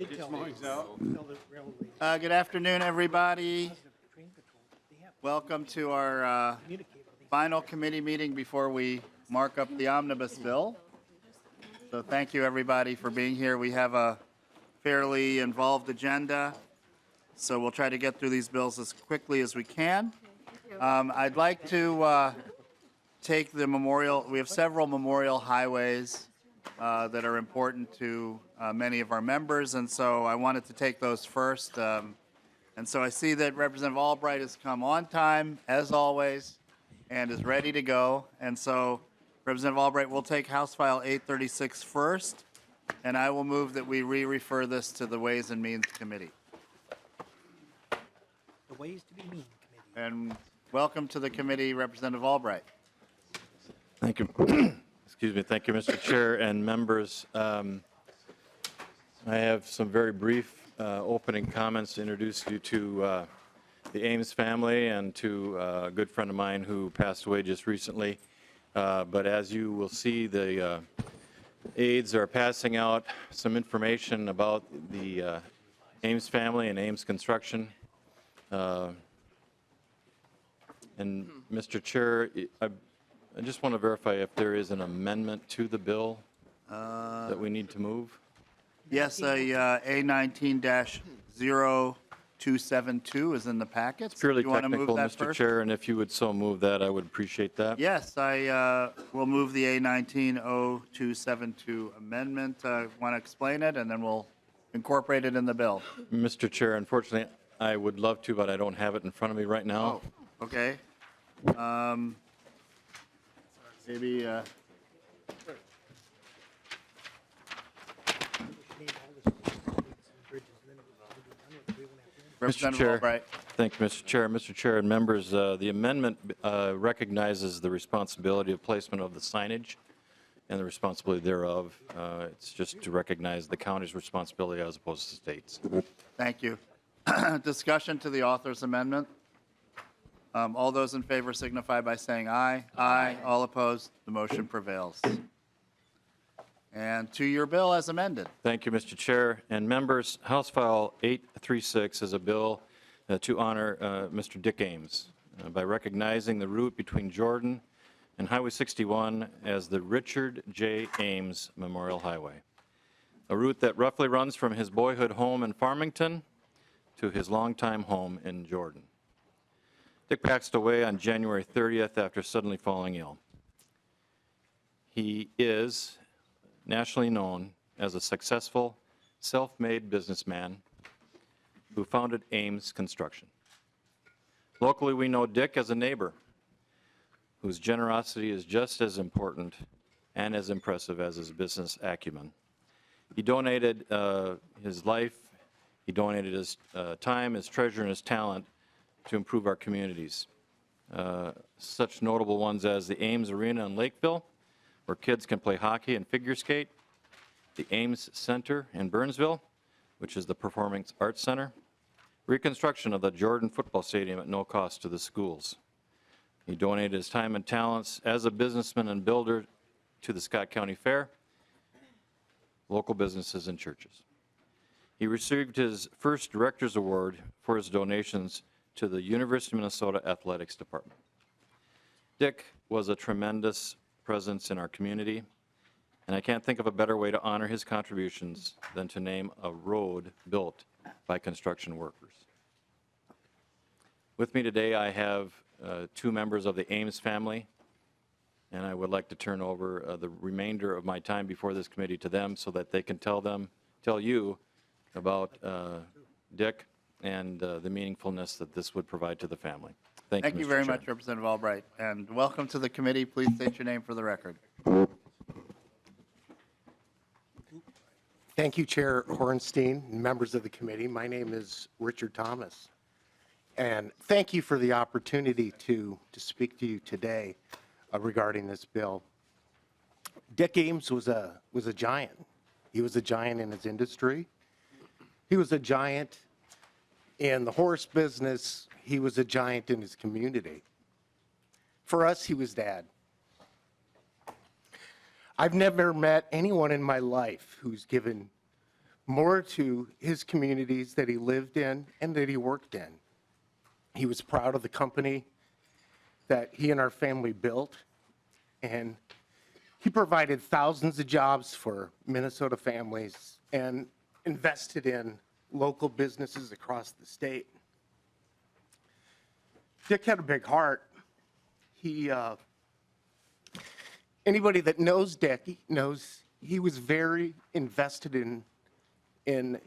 Good afternoon, everybody. Welcome to our final committee meeting before we mark up the omnibus bill. So thank you, everybody, for being here. We have a fairly involved agenda, so we'll try to get through these bills as quickly as we can. I'd like to take the memorial. We have several memorial highways that are important to many of our members, and so I wanted to take those first. And so I see that Representative Albright has come on time, as always, and is ready to go. And so, Representative Albright, will take House File 836 first, and I will move that we re-refer this to the Ways and Means Committee. The Ways to Be Mean Committee. And welcome to the committee, Representative Albright. Thank you. Excuse me. Thank you, Mr. Chair and members. I have some very brief opening comments to introduce you to the Ames family and to a good friend of mine who passed away just recently. But as you will see, the aides are passing out some information about the Ames family and Ames construction. And Mr. Chair, I just want to verify if there is an amendment to the bill that we need to move. Yes, A19-0272 is in the packet. It's purely Do you want to technical, move that Mr. first? Chair, and if you would so move that, I would appreciate that. Yes, I will move the A19-0272 amendment. Want to explain it, and then we'll incorporate it in the bill. Mr. Chair, unfortunately, I would love to, but I don't have it in front of me right now. Oh, okay. Maybe. Mr. Chair, thank you, Mr. Chair. Mr. Chair and members, the amendment recognizes the responsibility of placement of the signage and the responsibility thereof. It's just to recognize the county's responsibility as opposed to states. Thank you. Discussion to the author's amendment. All those in favor signify by saying aye. Aye. All opposed, the motion prevails. And to your bill as amended. Thank you, Mr. Chair and members. House File 836 is a bill to honor Mr. Dick Ames by recognizing the route between Jordan and Highway 61 as the Richard J. Ames Memorial Highway, a route that roughly runs from his boyhood home in Farmington to his longtime home in Jordan. Dick passed away on January 30th after suddenly falling ill. He is nationally known as a successful, self-made businessman who founded Ames Construction. Locally, we know Dick as a neighbor whose generosity is just as important and as impressive as his business acumen. He donated his life, he donated his time, his treasure, and his talent to improve our communities. Such notable ones as the Ames Arena in Lakeville, where kids can play hockey and figure skate, the Ames Center in Burnsville, which is the Performing Arts Center, reconstruction of the Jordan football stadium at no cost to the schools. He donated his time and talents as a businessman and builder to the Scott County Fair, local businesses and churches. He received his first Director's Award for his donations to the University of Minnesota Athletics Department. Dick was a tremendous presence in our community, and I can't think of a better way to honor his contributions than to name a road built by construction workers. With me today, I have two members of the Ames family, and I would like to turn over the remainder of my time before this committee to them so that they can tell you about Dick and the meaningfulness that this would provide to the family. Thank you very much, Representative Albright, and welcome to the committee. Please state your name for the record. Thank you, Chair Hornstein, members of the committee. My name is Richard Thomas, and thank you for the opportunity to speak to you today regarding this bill. Dick Ames was a giant. He was a giant in his industry. He was a giant in the horse business. He was a giant in his community. For us, he was Dad. I've never met anyone in my life who's given more to his communities that he lived in and that he worked in. He was proud of the company that he and our family built, and he provided thousands of jobs for Minnesota families and invested in local businesses across the state. Dick had a big heart. Anybody that knows Dick knows he was very invested in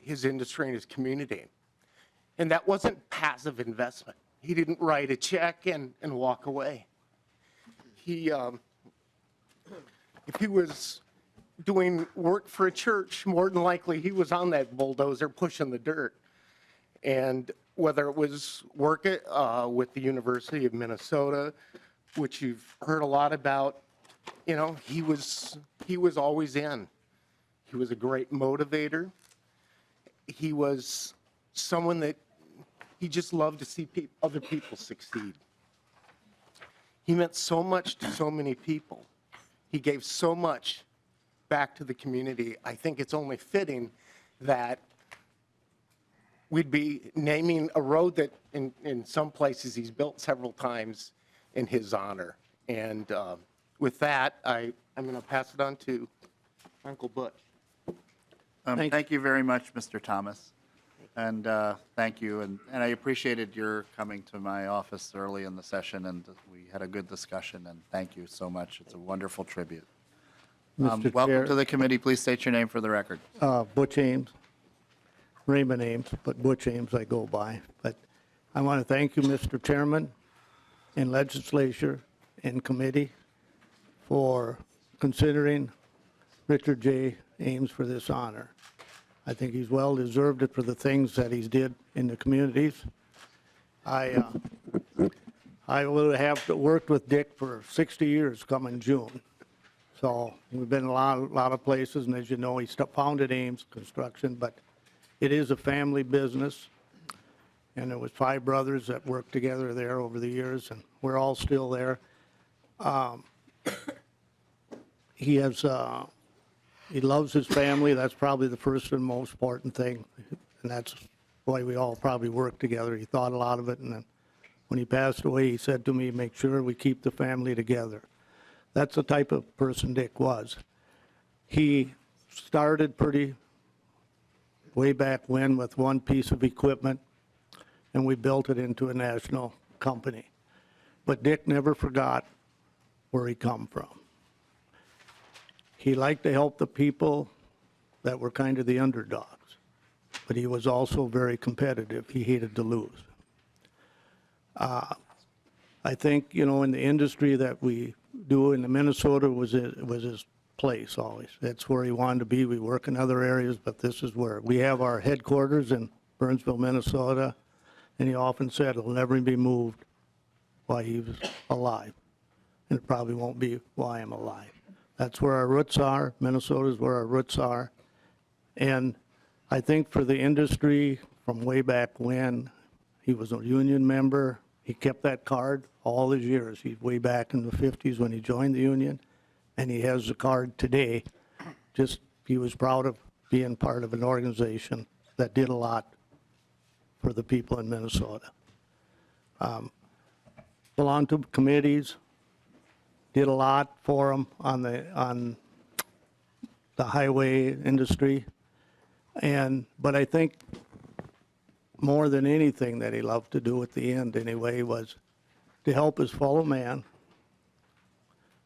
his industry and his community. And that wasn't passive investment. He didn't write a check and walk away. If he was doing work for a church, more than likely he was on that bulldozer pushing the dirt. And whether it was work with the University of Minnesota, which you've heard a lot about, you know, he was always in. He was a great motivator. He was someone that he just loved to see other people succeed. He meant so much to so many people. He gave so much back to the community. I think it's only fitting that we'd be naming a road that in some places he's built several times in his honor. And with that, I'm going to pass it on to Uncle Butch. Thank you very much, Mr. Thomas. And thank you. And I appreciated your coming to my office early in the session, and we had a good discussion, and thank you so much. It's a wonderful tribute. Mr. Welcome Chair, to the committee. Please state your name for the record. Butch Ames, Raymond Ames, but Butch Ames I go by. But I want to thank you, Mr. Chairman, and legislature and committee for considering Richard J. Ames for this honor. I think he's well deserved it for the things that he's did in the communities. I will have worked with Dick for 60 years coming June. So we've been in a lot of places, and as you know, he founded Ames Construction, but it is a family business, and it was 5 brothers that worked together there over the years, and we're all still there. He loves his family. That's probably the first and most important thing, and that's why we all probably worked together. He thought a lot of it, and then when he passed away, he said to me, make sure we keep the family together. That's the type of person Dick was. He started pretty way back when with one piece of equipment, and we built it into a national company. But Dick never forgot where he come from. He liked to help the people that were kind of the underdogs, but he was also very competitive. He hated to lose. I think, you know, in the industry that we do in Minnesota was his place always. That's where he wanted to be. We work in other areas, but this is where we have our headquarters in Burnsville, Minnesota, and he often said it'll never be moved while he was alive, and it probably won't be while I'm alive. That's where our roots are. Minnesota is where our roots are. And I think for the industry from way back when, he was a union member. He kept that card all his years. He's way back in the 50s when he joined the union, and he has the card today. Just he was proud of being part of an organization that did a lot for the people in Minnesota. Belonged to committees, did a lot for them on the highway industry, but I think more than anything that he loved to do at the end anyway was to help his fellow man,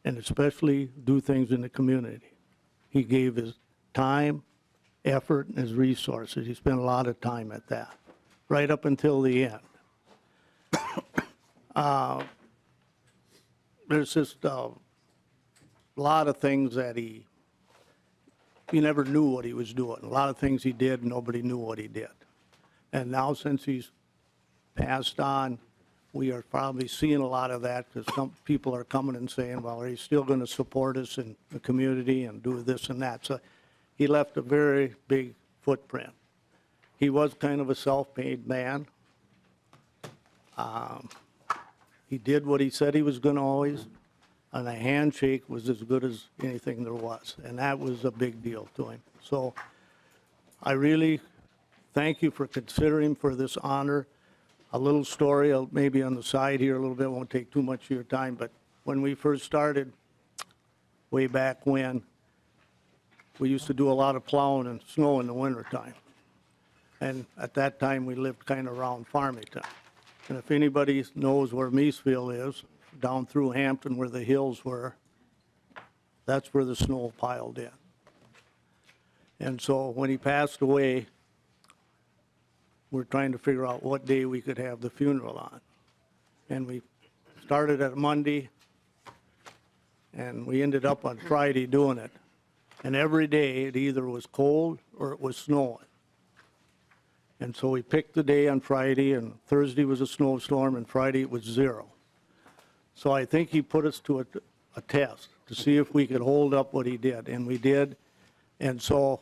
and especially do things in the community. He gave his time, effort, and his resources. He spent a lot of time at that, right up until the end. There's just a lot of things that he never knew what he was doing. A lot of things he did, nobody knew what he did. And now since he's passed on, we are probably seeing a lot of that because some people are coming and saying, well, are you still going to support us in the community and do this and that? So he left a very big footprint. He was kind of a self-made man. He did what he said he was going to always, and a handshake was as good as anything there was, and that was a big deal to him. So I really thank you for considering for this honor. A little story, maybe on the side here a little bit, won't take too much of your time, but when we first started, way back when, we used to do a lot of plowing and snow in the wintertime. And at that time, we lived kind of around Farmington. And if anybody knows where Meesville is, down through Hampton where the hills were, that's where the snow piled in. And so when he passed away, we're trying to figure out what day we could have the funeral on. And we started at Monday, and we ended up on Friday doing it. And every day, it either was cold or it was snowing. And so we picked the day on Friday, and Thursday was a snowstorm, and Friday it was 0. So I think he put us to a test to see if we could hold up what he did, and we did. And so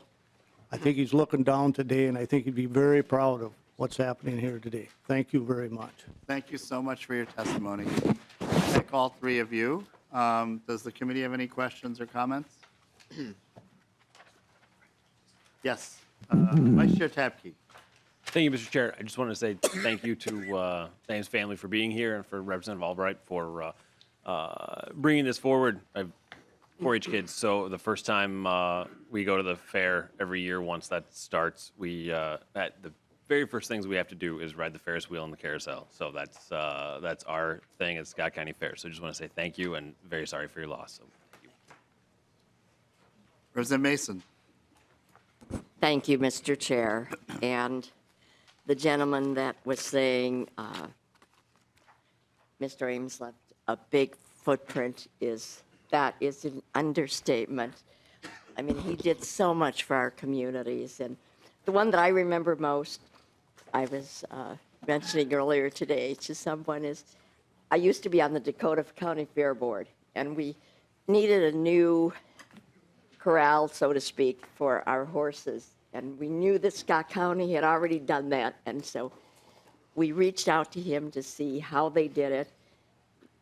I think he's looking down today, and I think he'd be very proud of what's happening here today. Thank you very much. Thank you so much for your testimony. Thank all three of you. Does the committee have any questions or comments? Yes, Vice Chair Tabke. Thank you, Mr. Chair. I just wanted to say thank you to the Ames family for being here and for Representative Albright for bringing this forward. I have 4-H kids, so the first time we go to the fair every year, once that starts, the very first things we have to do is ride the Ferris wheel and the carousel. So that's our thing at Scott County Fair. So I just want to say thank you and very sorry for your loss. So, thank you. Representative Mason. Thank you, Mr. Chair. And the gentleman that was saying Mr. Ames left a big footprint that is an understatement. I mean, he did so much for our communities. And the one that I remember most, I was mentioning earlier today to someone, is I used to be on the Dakota County Fair Board, and we needed a new corral, so to speak, for our horses. And we knew that Scott County had already done that, and so we reached out to him to see how they did it.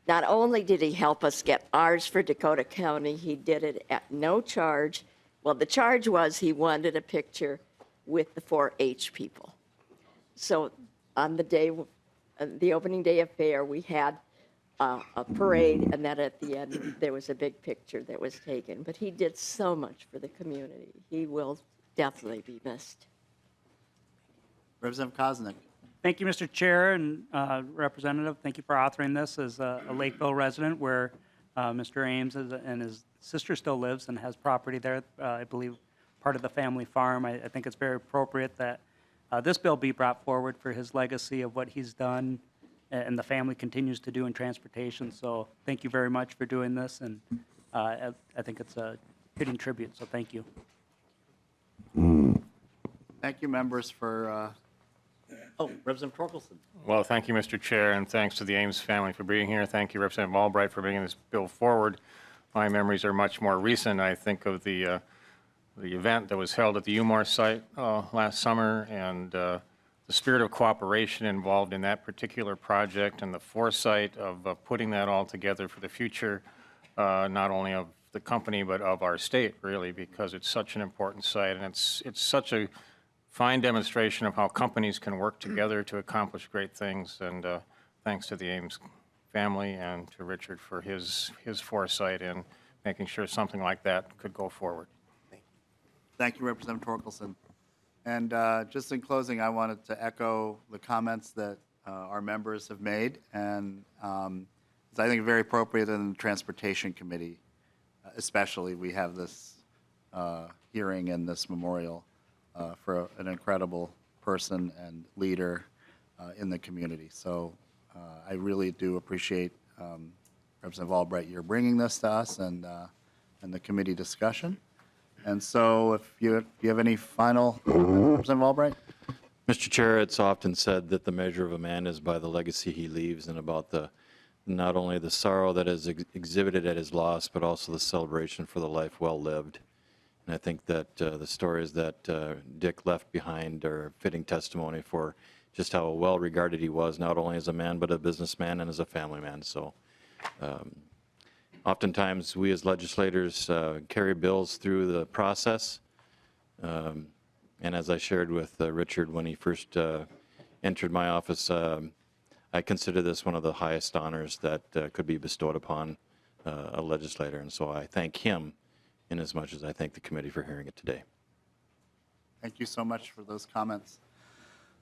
Not only did he help us get ours for Dakota County, he did it at no charge. Well, the charge was he wanted a picture with the 4-H people. So on the day, the opening day of fair, we had a parade, and then at the end, there was a big picture that was taken. But he did so much for the community. He will definitely be missed. Representative Koznick. Thank you, Mr. Chair and Representative. Thank you for authoring this as a Lakeville resident where Mr. Ames and his sister still lives and has property there, I believe part of the family farm. I think it's very appropriate that this bill be brought forward for his legacy of what he's done and the family continues to do in transportation. So thank you very much for doing this, and I think it's a fitting tribute, so thank you. Thank you, members, for, Representative Torkelson. Well, thank you, Mr. Chair, and thanks to the Ames family for being here. Thank you, Representative Albright, for bringing this bill forward. My memories are much more recent. I think of the event that was held at the UMAR site last summer, and the spirit of cooperation involved in that particular project and the foresight of putting that all together for the future, not only of the company but of our state, really, because it's such an important site, and it's such a fine demonstration of how companies can work together to accomplish great things. And thanks to the Ames family and to Richard for his foresight in making sure something like that could go forward. Thank you, Representative Torkelson. And just in closing, I wanted to echo the comments that our members have made, and it's, I think, very appropriate in the Transportation Committee, especially. We have this hearing and this memorial for an incredible person and leader in the community. So I really do appreciate, Representative Albright, your bringing this to us and the committee discussion. And so if you have any final, Representative Albright? Mr. Chair, it's often said that the measure of a man is by the legacy he leaves, and about not only the sorrow that is exhibited at his loss, but also the celebration for the life well lived. And I think that the stories that Dick left behind are fitting testimony for just how well regarded he was, not only as a man, but a businessman and as a family man. So oftentimes we as legislators carry bills through the process, And as I shared with Richard when he first entered my office, I consider this one of the highest honors that could be bestowed upon a legislator. And so I thank him in as much as I thank the committee for hearing it today. Thank you so much for those comments.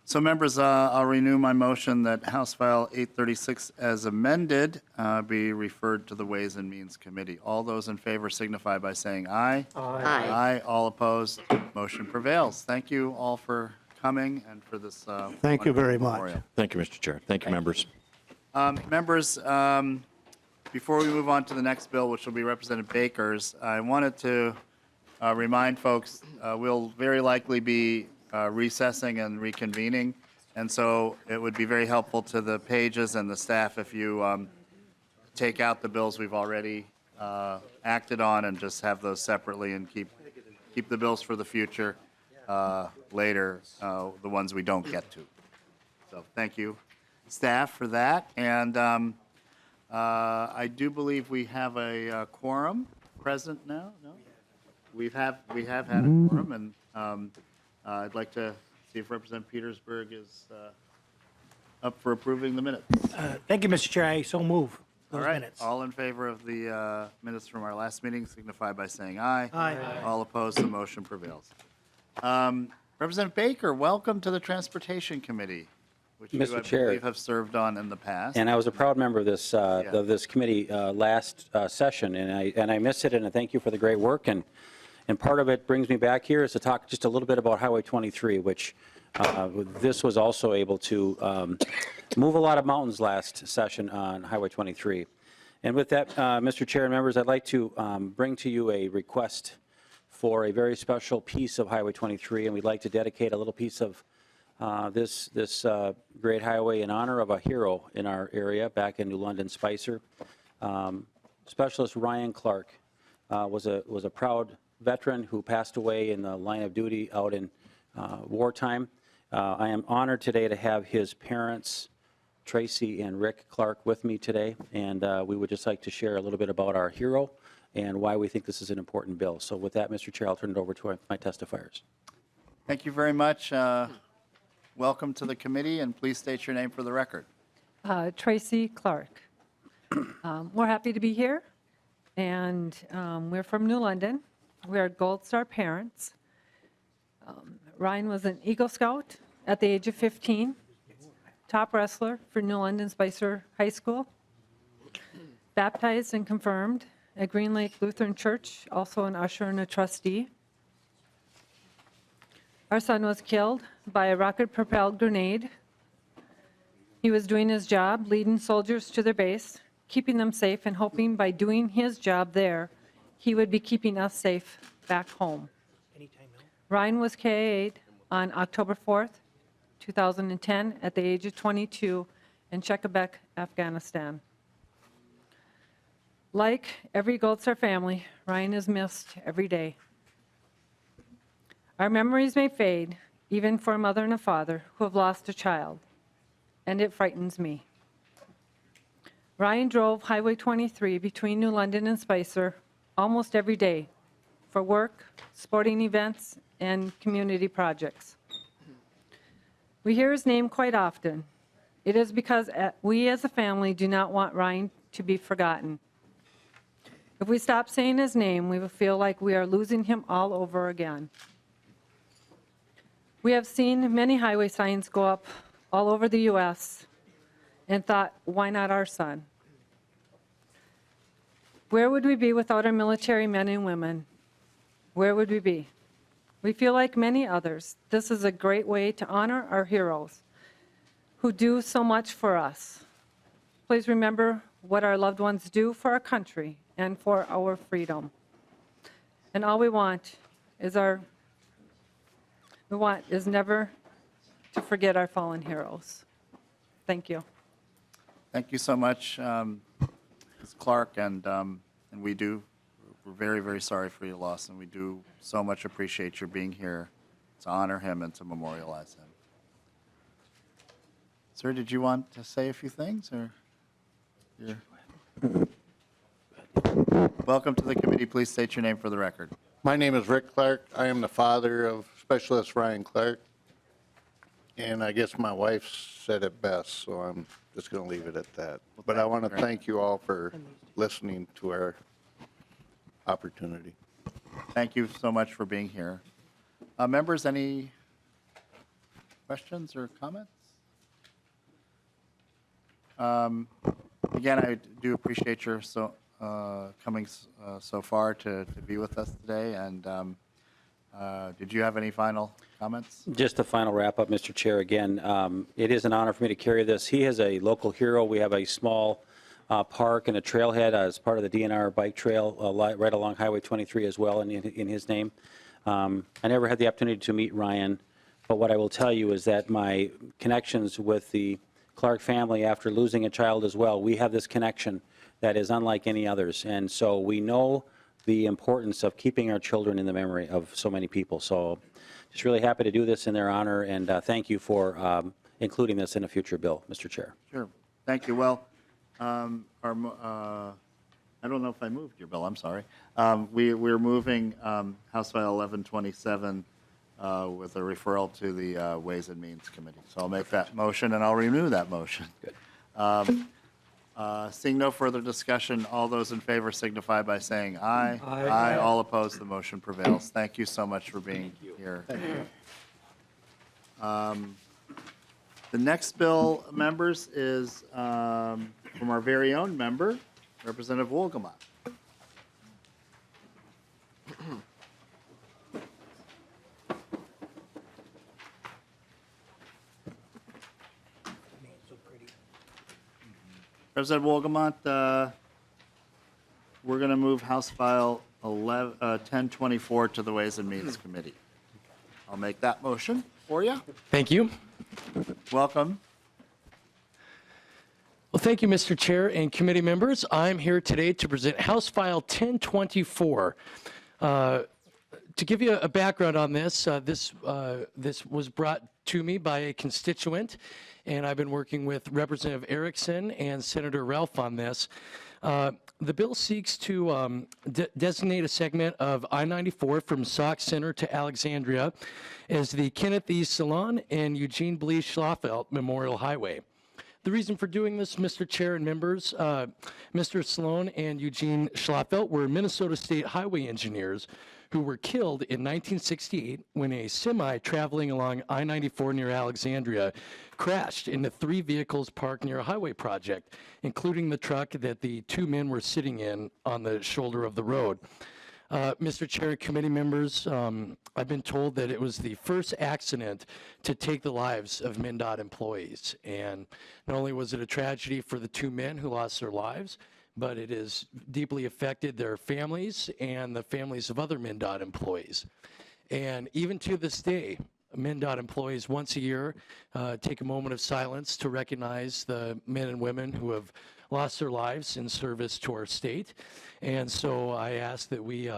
So members, I'll renew my motion that House File 836 as amended be referred to the Ways and Means Committee. All those in favor signify by saying aye. Aye. Aye. All opposed, motion prevails. Thank you all for coming and for this. Thank you very wonderful much. memorial. Thank you, Mr. Chair. Thank you, members. Members, before we move on to the next bill, which will be Representative Baker's, I wanted to remind folks we'll very likely be recessing and reconvening, and so it would be very helpful to the pages and the staff if you take out the bills we've already acted on and just have those separately and keep the bills for the future later, the ones we don't get to. So thank you, staff, for that. And I do believe we have a quorum present now. No, we have had a quorum, and I'd like to see if Representative Petersburg is up for approving the minutes. Thank you, Mr. Chair. I so move All those right. minutes. All in favor of the minutes from our last meeting signify by saying aye. Aye. All opposed, the motion prevails. Representative Baker, welcome to the Transportation Committee, which you, I Mr. Chair. believe, have served on in the past. And I was a proud member of this committee last session, and I miss it, and I thank you for the great work. And part of it brings me back here is to talk just a little bit about Highway 23, which this was also able to move a lot of mountains last session on Highway 23. And with that, Mr. Chair and members, I'd like to bring to you a request for a very special piece of Highway 23, and we'd like to dedicate a little piece of this great highway in honor of a hero in our area back in New London, Spicer. Specialist Ryane Clark was a proud veteran who passed away in the line of duty out in wartime. I am honored today to have his parents, Tracy and Rick Clark, with me today, and we would just like to share a little bit about our hero and why we think this is an important bill. So with that, Mr. Chair, I'll turn it over to my testifiers. Thank you very much. Welcome to the committee, and please state your name for the record. Tracy Clark. We're happy to be here, and we're from New London. We are Gold Star parents. Ryan was an Eagle Scout at the age of 15, top wrestler for New London Spicer High School, baptized and confirmed at Green Lake Lutheran Church, also an usher and a trustee. Our son was killed by a rocket-propelled grenade. He was doing his job, leading soldiers to their base, keeping them safe, and hoping by doing his job there, he would be keeping us safe back home. Ryan was KA'd on October 4th, 2010, at the age of 22 in Chekabek, Afghanistan. Like every Gold Star family, Ryan is missed every day. Our memories may fade, even for a mother and a father who have lost a child, and it frightens me. Ryan drove Highway 23 between New London and Spicer almost every day for work, sporting events, and community projects. We hear his name quite often. It is because we as a family do not want Ryan to be forgotten. If we stop saying his name, we will feel like we are losing him all over again. We have seen many highway signs go up all over the U.S. and thought, why not our son? Where would we be without our military men and women? Where would we be? We feel like many others, this is a great way to honor our heroes who do so much for us. Please remember what our loved ones do for our country and for our freedom. And all we want is never to forget our fallen heroes. Thank you. Thank you so much, Ms. Clark, and we're very, very sorry for your loss, and we do so much appreciate your being here to honor him and to memorialize him. Sir, did you want to say a few things, or? Welcome to the committee. Please state your name for the record. My name is Rick Clark. I am the father of Specialist Ryan Clark. And I guess my wife said it best, so I'm just going to leave it at that. But I want to thank you all for listening to our opportunity. Thank you so much for being here. Members, any questions or comments? Again, I do appreciate your coming so far to be with us today. And did you have any final comments? Just a final wrap-up, Mr. Chair. Again, it is an honor for me to carry this. He is a local hero. We have a small park and a trailhead as part of the DNR bike trail right along Highway 23 as well in his name. I never had the opportunity to meet Ryan, but what I will tell you is that my connections with the Clark family after losing a child as well, we have this connection that is unlike any others. And so we know the importance of keeping our children in the memory of so many people. So just really happy to do this in their honor, and thank you for including this in a future bill, Mr. Chair. Sure. Thank you. Well, I don't know if I moved your bill. I'm sorry. We're moving House File 1127 with a referral to the Ways and Means Committee. So I'll make that motion, and I'll renew that motion. Good. Seeing no further discussion, all those in favor signify by saying aye. Aye. All opposed, the motion prevails. Thank you so much for being here. Thank you. The next bill, members, is from our very own member, Representative Wolgamott. Representative Wolgamott, we're going to move House File 1024 to the Ways and Means Committee. I'll make that motion for you. Thank you. Welcome. Well, thank you, Mr. Chair and committee members. I'm here today to present House File 1024. To give you a background on this, this was brought to me by a constituent, and I've been working with Representative Erickson and Senator Ralph on this. The bill seeks to designate a segment of I-94 from Sauk Center to Alexandria as the Kenneth E. Sellon and Eugene Schlotfeldt Memorial Highway. The reason for doing this, Mr. Chair and members, Mr. Sellon and Eugene Schlotfeldt were Minnesota State highway engineers who were killed in 1968 when a semi traveling along I-94 near Alexandria crashed into 3 vehicles parked near a highway project, including the truck that the 2 men were sitting in on the shoulder of the road. Mr. Chair and committee members, I've been told that it was the first accident to take the lives of MnDOT employees. And not only was it a tragedy for the 2 men who lost their lives, but it has deeply affected their families and the families of other MnDOT employees. And even to this day, MnDOT employees once a year take a moment of silence to recognize the men and women who have lost their lives in service to our state. And so I ask that we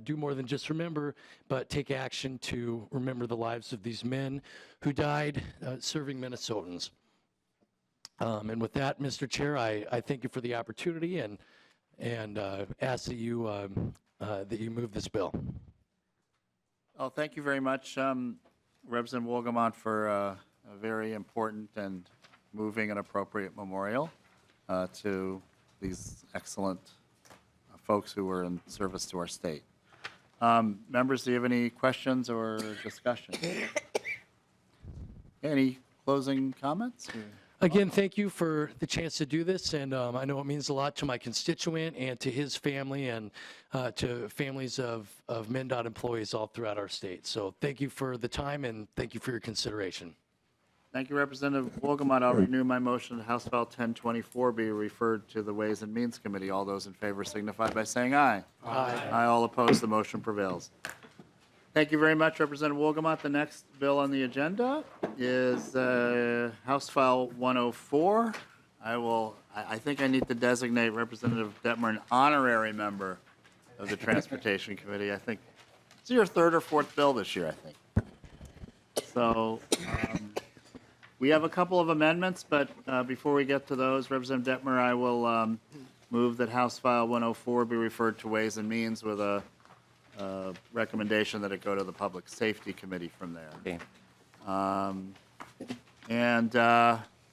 do more than just remember, but take action to remember the lives of these men who died serving Minnesotans. And with that, Mr. Chair, I thank you for the opportunity and ask that you move this bill. Oh, thank you very much, Representative Wolgamott, for a very important and moving and appropriate memorial to these excellent folks who were in service to our state. Members, do you have any questions or discussion? Any closing comments? Again, thank you for the chance to do this, and I know it means a lot to my constituent and to his family and to families of MnDOT employees all throughout our state. So thank you for the time, and thank you for your consideration. Thank you, Representative Wolgamott. I'll renew my motion that House File 1024 be referred to the Ways and Means Committee. All those in favor signify by saying aye. Aye. Aye. All opposed, the motion prevails. Thank you very much, Representative Wolgamott. The next bill on the agenda is House File 104. I think I need to designate Representative Dettmer an honorary member of the Transportation Committee. I think it's your 3rd or 4th bill this year, I think. So we have a couple of amendments, but before we get to those, Representative Dettmer, I will move that House File 104 be referred to Ways and Means with a recommendation that it go to the Public Safety Committee from there. Okay. And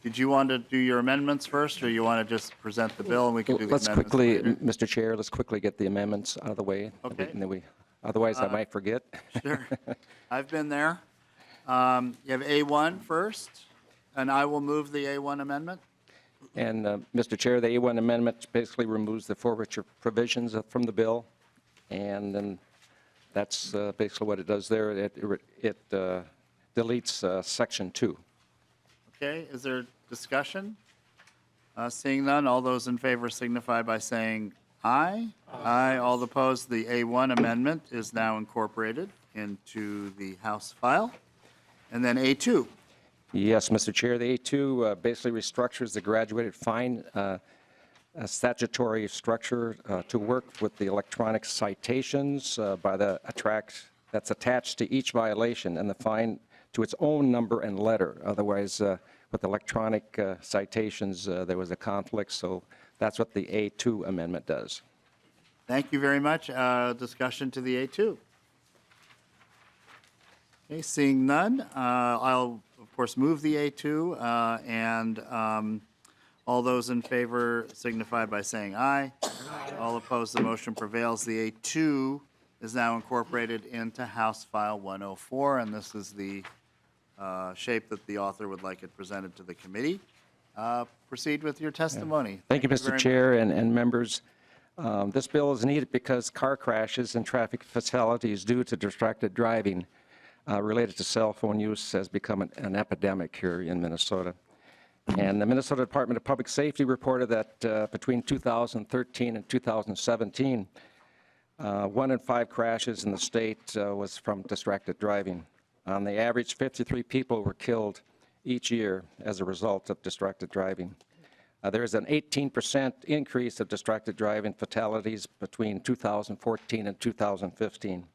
did you want to do your amendments first, or you want to just present the bill and we can do the Let's amendments quickly, later? Mr. Chair, let's quickly get the amendments out of the way. Okay. And then otherwise I might forget. Sure. I've been there. You have A1 first, and I will move the A1 amendment. And, Mr. Chair, the A1 amendment basically removes the forfeiture provisions from the bill. And then that's basically what it does there. It deletes Section 2. Okay, is there discussion? Seeing none, all those in favor signify by saying aye. Aye. All opposed, the A1 amendment is now incorporated into the House file. And then A2. Yes, Mr. Chair, the A2 basically restructures the graduated fine statutory structure to work with the electronic citations by the that's attached to each violation and the fine to its own number and letter. Otherwise, with electronic citations, there was a conflict, so that's what the A2 amendment does. Thank you very much. Discussion to the A2. Okay, seeing none, I'll, of course, move the A2, and all those in favor signify by saying aye. All opposed, the motion prevails. The A2 is now incorporated into House File 104, and this is the shape that the author would like it presented to the committee. Proceed with your testimony. Thank you, very Mr. much. Chair and members. This bill is needed because car crashes and traffic fatalities due to distracted driving related to cell phone use has become an epidemic here in Minnesota. And the Minnesota Department of Public Safety reported that between 2013 and 2017, 1 in 5 crashes in the state was from distracted driving. On the average, 53 people were killed each year as a result of distracted driving. There is an 18% increase of distracted driving fatalities between 2014 and 2015.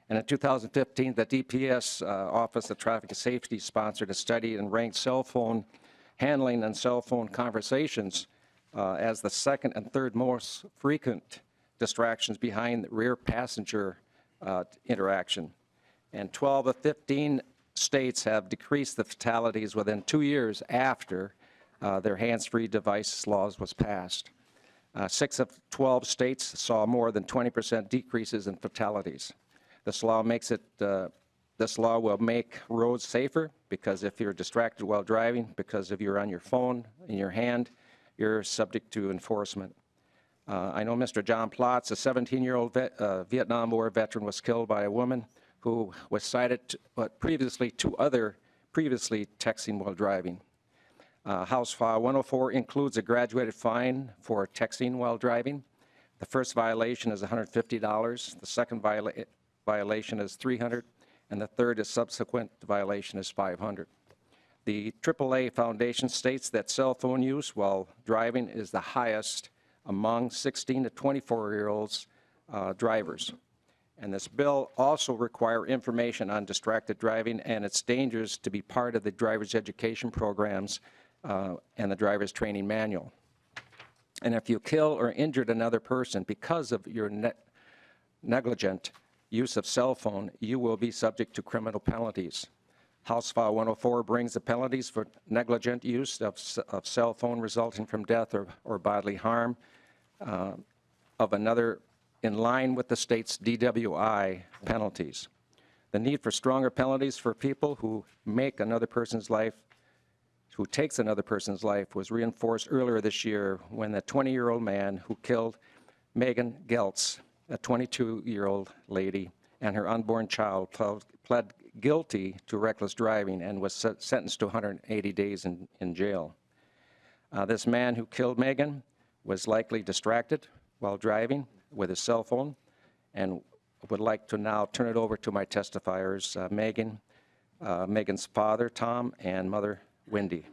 And in 2015, the DPS Office of Traffic Safety sponsored a study and ranked cell phone handling and cell phone conversations as the second and third most frequent distractions behind rear passenger interaction. And 12 of 15 states have decreased the fatalities within 2 years after their hands-free device laws was passed. 6 of 12 states saw more than 20% decreases in fatalities. This law will make roads safer because if you're distracted while driving, because if you're on your phone in your hand, you're subject to enforcement. I know Mr. John Plotz, a 17-year-old Vietnam War veteran, was killed by a woman who was cited previously texting while driving. House File 104 includes a graduated fine for texting while driving. The first violation is $150. The second violation is $300, and the third is subsequent violation is $500. The AAA Foundation states that cell phone use while driving is the highest among 16 to 24-year-olds drivers. And this bill also requires information on distracted driving and its dangers to be part of the driver's education programs and the driver's training manual. And if you kill or injured another person because of your negligent use of cell phone, you will be subject to criminal penalties. House File 104 brings the penalties for negligent use of cell phone resulting from death or bodily harm of another in line with the state's DWI penalties. The need for stronger penalties for people who takes another person's life was reinforced earlier this year when the 20-year-old man who killed Megan Geltz, a 22-year-old lady, and her unborn child pled guilty to reckless driving and was sentenced to 180 days in jail. This man who killed Megan was likely distracted while driving with his cell phone, and would like to now turn it over to my testifiers, Megan's father, Tom, and mother, Wendy.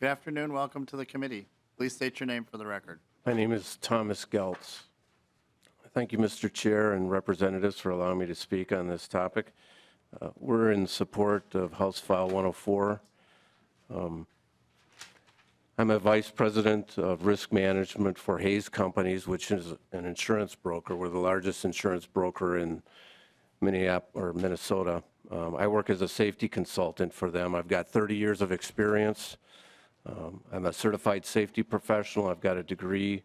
Good afternoon. Welcome to the committee. Please state your name for the record. My name is Thomas Geltz. Thank you, Mr. Chair and representatives, for allowing me to speak on this topic. We're in support of House File 104. I'm a vice president of risk management for Hayes Companies, which is an insurance broker. We're the largest insurance broker in Minnesota. I work as a safety consultant for them. I've got 30 years of experience. I'm a certified safety professional. I've got a degree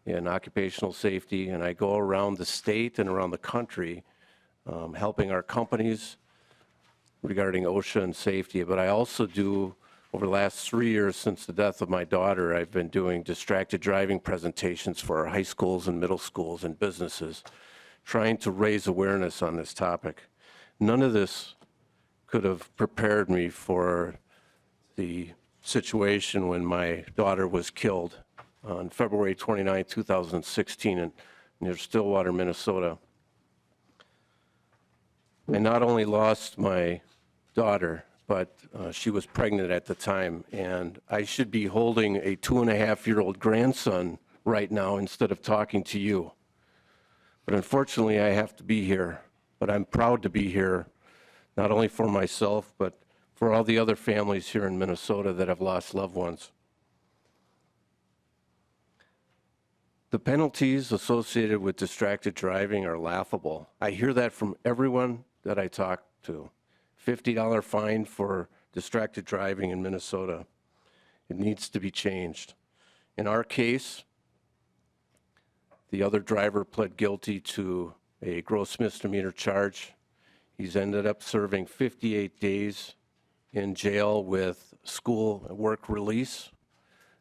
in occupational safety, and I go around the state and around the country helping our companies regarding OSHA and safety. But I also do, over the last 3 years since the death of my daughter, I've been doing distracted driving presentations for our high schools and middle schools and businesses, trying to raise awareness on this topic. None of this could have prepared me for the situation when my daughter was killed on February 29, 2016 near Stillwater, Minnesota. I not only lost my daughter, but she was pregnant at the time, and I should be holding a 2.5-year-old grandson right now instead of talking to you. But unfortunately, I have to be here. But I'm proud to be here, not only for myself, but for all the other families here in Minnesota that have lost loved ones. The penalties associated with distracted driving are laughable. I hear that from everyone that I talk to. $50 fine for distracted driving in Minnesota. It needs to be changed. In our case, the other driver pled guilty to a gross misdemeanor charge. He's ended up serving 58 days in jail with school work release,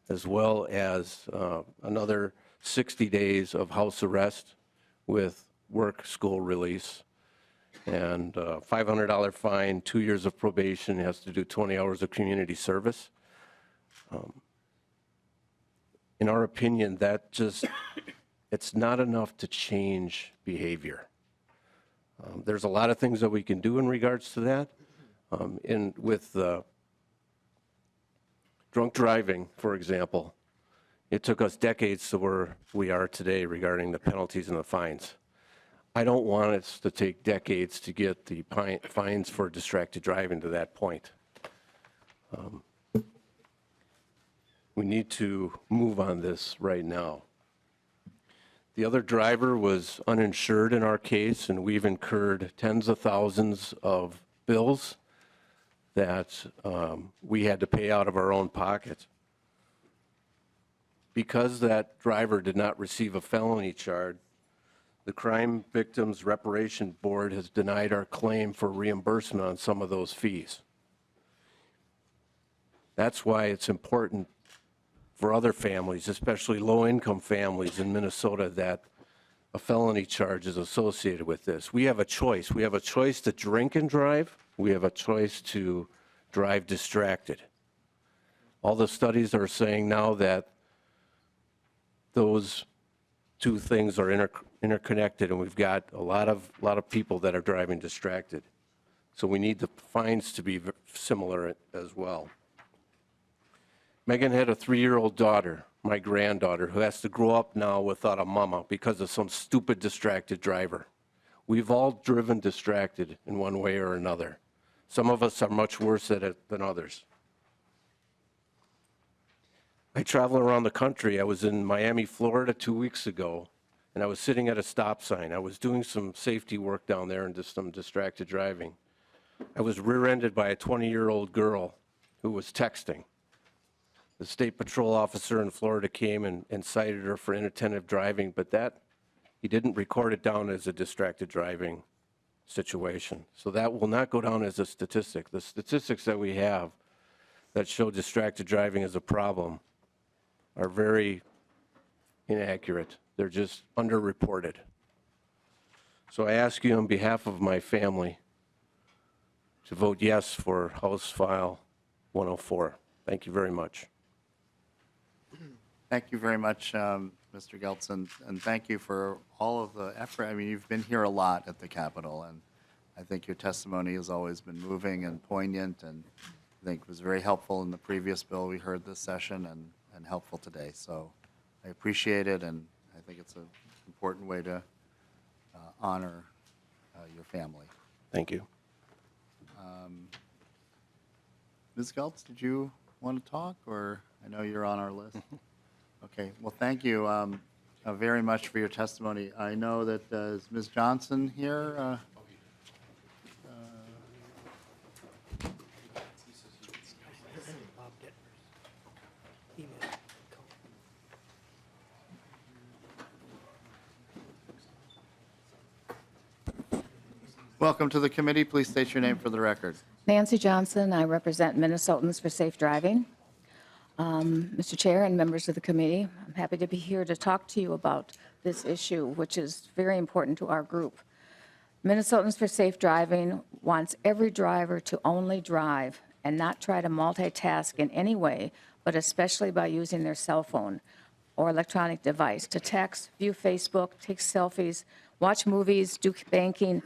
as well as another 60 days of house arrest with work school release, and $500 fine, 2 years of probation. He has to do 20 hours of community service. In our opinion, that just, it's not enough to change behavior. There's a lot of things that we can do in regards to that. With drunk driving, for example, it took us decades to where we are today regarding the penalties and the fines. I don't want us to take decades to get the fines for distracted driving to that point. We need to move on this right now. The other driver was uninsured in our case, and we've incurred tens of thousands of bills that we had to pay out of our own pocket. Because that driver did not receive a felony charge, the Crime Victims Reparation Board has denied our claim for reimbursement on some of those fees. That's why it's important for other families, especially low-income families in Minnesota, that a felony charge is associated with this. We have a choice. We have a choice to drink and drive. We have a choice to drive distracted. All the studies are saying now that those two things are interconnected, and we've got a lot of people that are driving distracted. So we need the fines to be similar as well. Megan had a 3-year-old daughter, my granddaughter, who has to grow up now without a mama because of some stupid distracted driver. We've all driven distracted in one way or another. Some of us are much worse at it than others. I travel around the country. I was in Miami, Florida 2 weeks ago, and I was sitting at a stop sign. I was doing some safety work down there and just some distracted driving. I was rear-ended by a 20-year-old girl who was texting. The state patrol officer in Florida came and cited her for inattentive driving, but he didn't record it down as a distracted driving situation. So that will not go down as a statistic. The statistics that we have that show distracted driving as a problem are very inaccurate. They're just underreported. So I ask you on behalf of my family to vote yes for House File 104. Thank you very much. Thank you very much, Mr. Geltz, and thank you for all of the effort. I mean, you've been here a lot at the Capitol, and I think your testimony has always been moving and poignant, and I think was very helpful in the previous bill we heard this session, and helpful today. So I appreciate it, and I think it's an important way to honor your family. Thank you. Ms. Geltz, did you want to talk, or I know you're on our list? Okay, well, thank you very much for your testimony. I know that, is Ms. Johnson here? Welcome to the committee. Please state your name for the record. Nancy Johnson, I represent Minnesotans for Safe Driving. Mr. Chair and members of the committee, I'm happy to be here to talk to you about this issue, which is very important to our group. Minnesotans for Safe Driving wants every driver to only drive and not try to multitask in any way, but especially by using their cell phone or electronic device to text, view Facebook, take selfies, watch movies, do banking.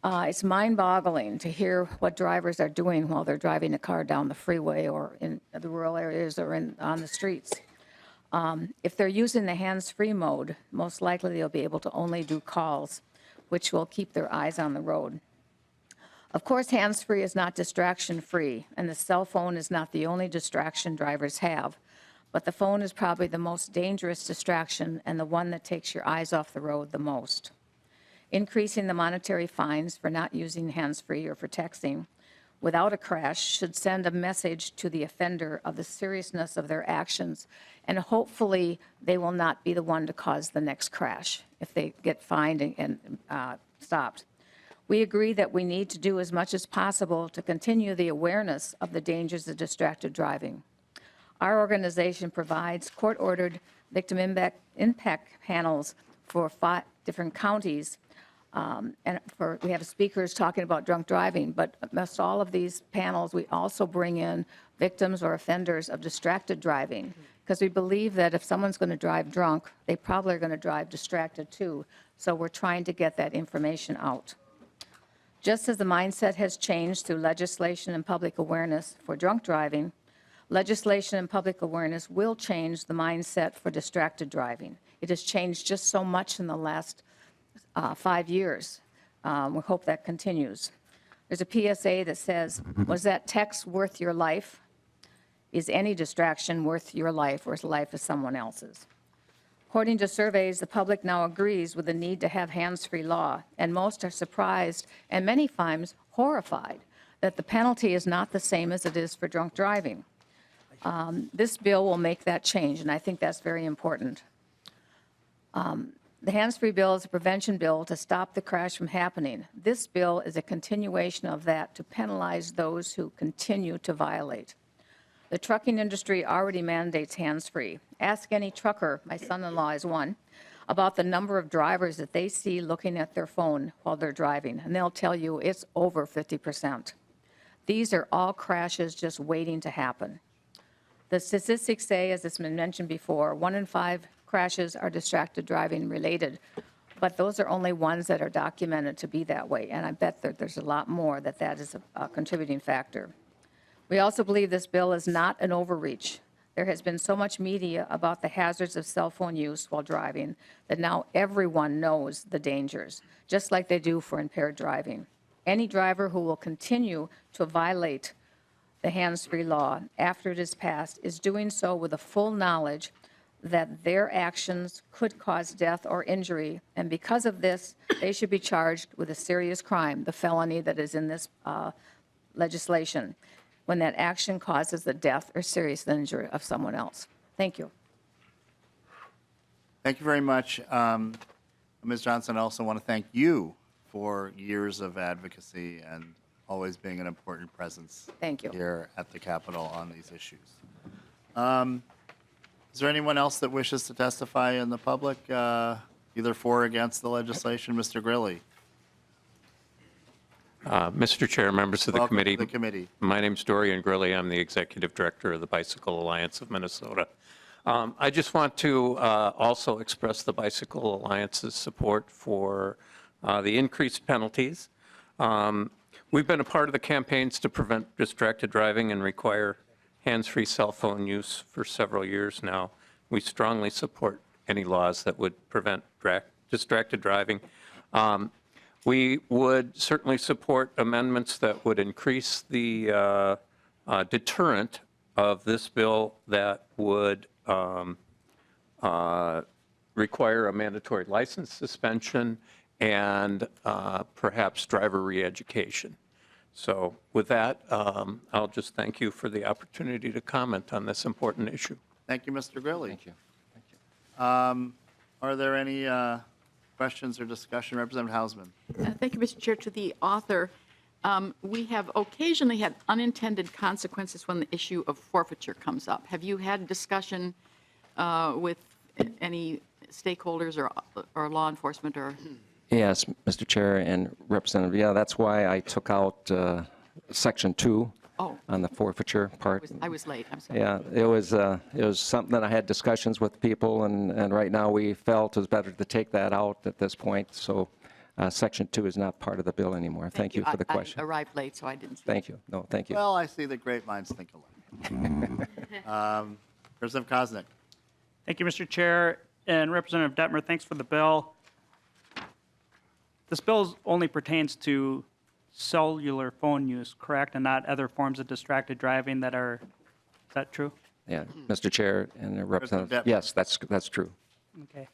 It's mind-boggling to hear what drivers are doing while they're driving a car down the freeway or in the rural areas or on the streets. If they're using the hands-free mode, most likely they'll be able to only do calls, which will keep their eyes on the road. Of course, hands-free is not distraction-free, and the cell phone is not the only distraction drivers have. But the phone is probably the most dangerous distraction and the one that takes your eyes off the road the most. Increasing the monetary fines for not using hands-free or for texting without a crash should send a message to the offender of the seriousness of their actions, and hopefully they will not be the one to cause the next crash if they get fined and stopped. We agree that we need to do as much as possible to continue the awareness of the dangers of distracted driving. Our organization provides court-ordered victim impact panels for 5 different counties. We have speakers talking about drunk driving, but most all of these panels, we also bring in victims or offenders of distracted driving, because we believe that if someone's going to drive drunk, they probably are going to drive distracted too. So we're trying to get that information out. Just as the mindset has changed through legislation and public awareness for drunk driving, legislation and public awareness will change the mindset for distracted driving. It has changed just so much in the last 5 years. We hope that continues. There's a PSA that says, was that text worth your life? Is any distraction worth your life, or is life of someone else's? According to surveys, the public now agrees with the need to have hands-free law, and most are surprised and many times horrified that the penalty is not the same as it is for drunk driving. This bill will make that change, and I think that's very important. The hands-free bill is a prevention bill to stop the crash from happening. This bill is a continuation of that to penalize those who continue to violate. The trucking industry already mandates hands-free. Ask any trucker, my son-in-law is one, about the number of drivers that they see looking at their phone while they're driving, and they'll tell you it's over 50%. These are all crashes just waiting to happen. The statistics say, as has been mentioned before, 1 in 5 crashes are distracted driving related, but those are only ones that are documented to be that way, and I bet that there's a lot more that is a contributing factor. We also believe this bill is not an overreach. There has been so much media about the hazards of cell phone use while driving that now everyone knows the dangers, just like they do for impaired driving. Any driver who will continue to violate the hands-free law after it is passed is doing so with the full knowledge that their actions could cause death or injury, and because of this, they should be charged with a serious crime, the felony that is in this legislation, when that action causes the death or serious injury of someone else. Thank you. Thank you very much. Ms. Johnson, I also want to thank you for years of advocacy and always being an important presence Thank you. here at the Capitol on these issues. Is there anyone else that wishes to testify in the public, either for or against the legislation? Mr. Grilley. Mr. Chair, members of the Welcome to committee. the committee. My name's Dorian Grilley. I'm the Executive Director of the Bicycle Alliance of Minnesota. I just want to also express the Bicycle Alliance's support for the increased penalties. We've been a part of the campaigns to prevent distracted driving and require hands-free cell phone use for several years now. We strongly support any laws that would prevent distracted driving. We would certainly support amendments that would increase the deterrent of this bill that would require a mandatory license suspension and perhaps driver re-education. So with that, I'll just thank you for the opportunity to comment on this important issue. Thank you, Mr. Grilley. Thank you. Are there any questions or discussion? Representative Hausman. Thank you, Mr. Chair. To the author, we have occasionally had unintended consequences when the issue of forfeiture comes up. Have you had discussion with any stakeholders or law enforcement or? Yes, Mr. Chair and Representative, yeah, that's why I took out Section 2 on the forfeiture part. I was late, I'm sorry. Yeah, it was something that I had discussions with people, and right now we felt it was better to take that out at this point, so Section 2 is not part of the bill anymore. Thank you for the question. I arrived late, so I didn't see it. Thank you. No, thank you. Well, I see that great minds think alike. Representative Koznick. Thank you, Mr. Chair. And Representative Dettmer, thanks for the bill. This bill only pertains to cellular phone use, correct, and not other forms of distracted driving that are, is that true? Yeah, Mr. Chair and Representative, Dettmer. yes, that's true. Okay.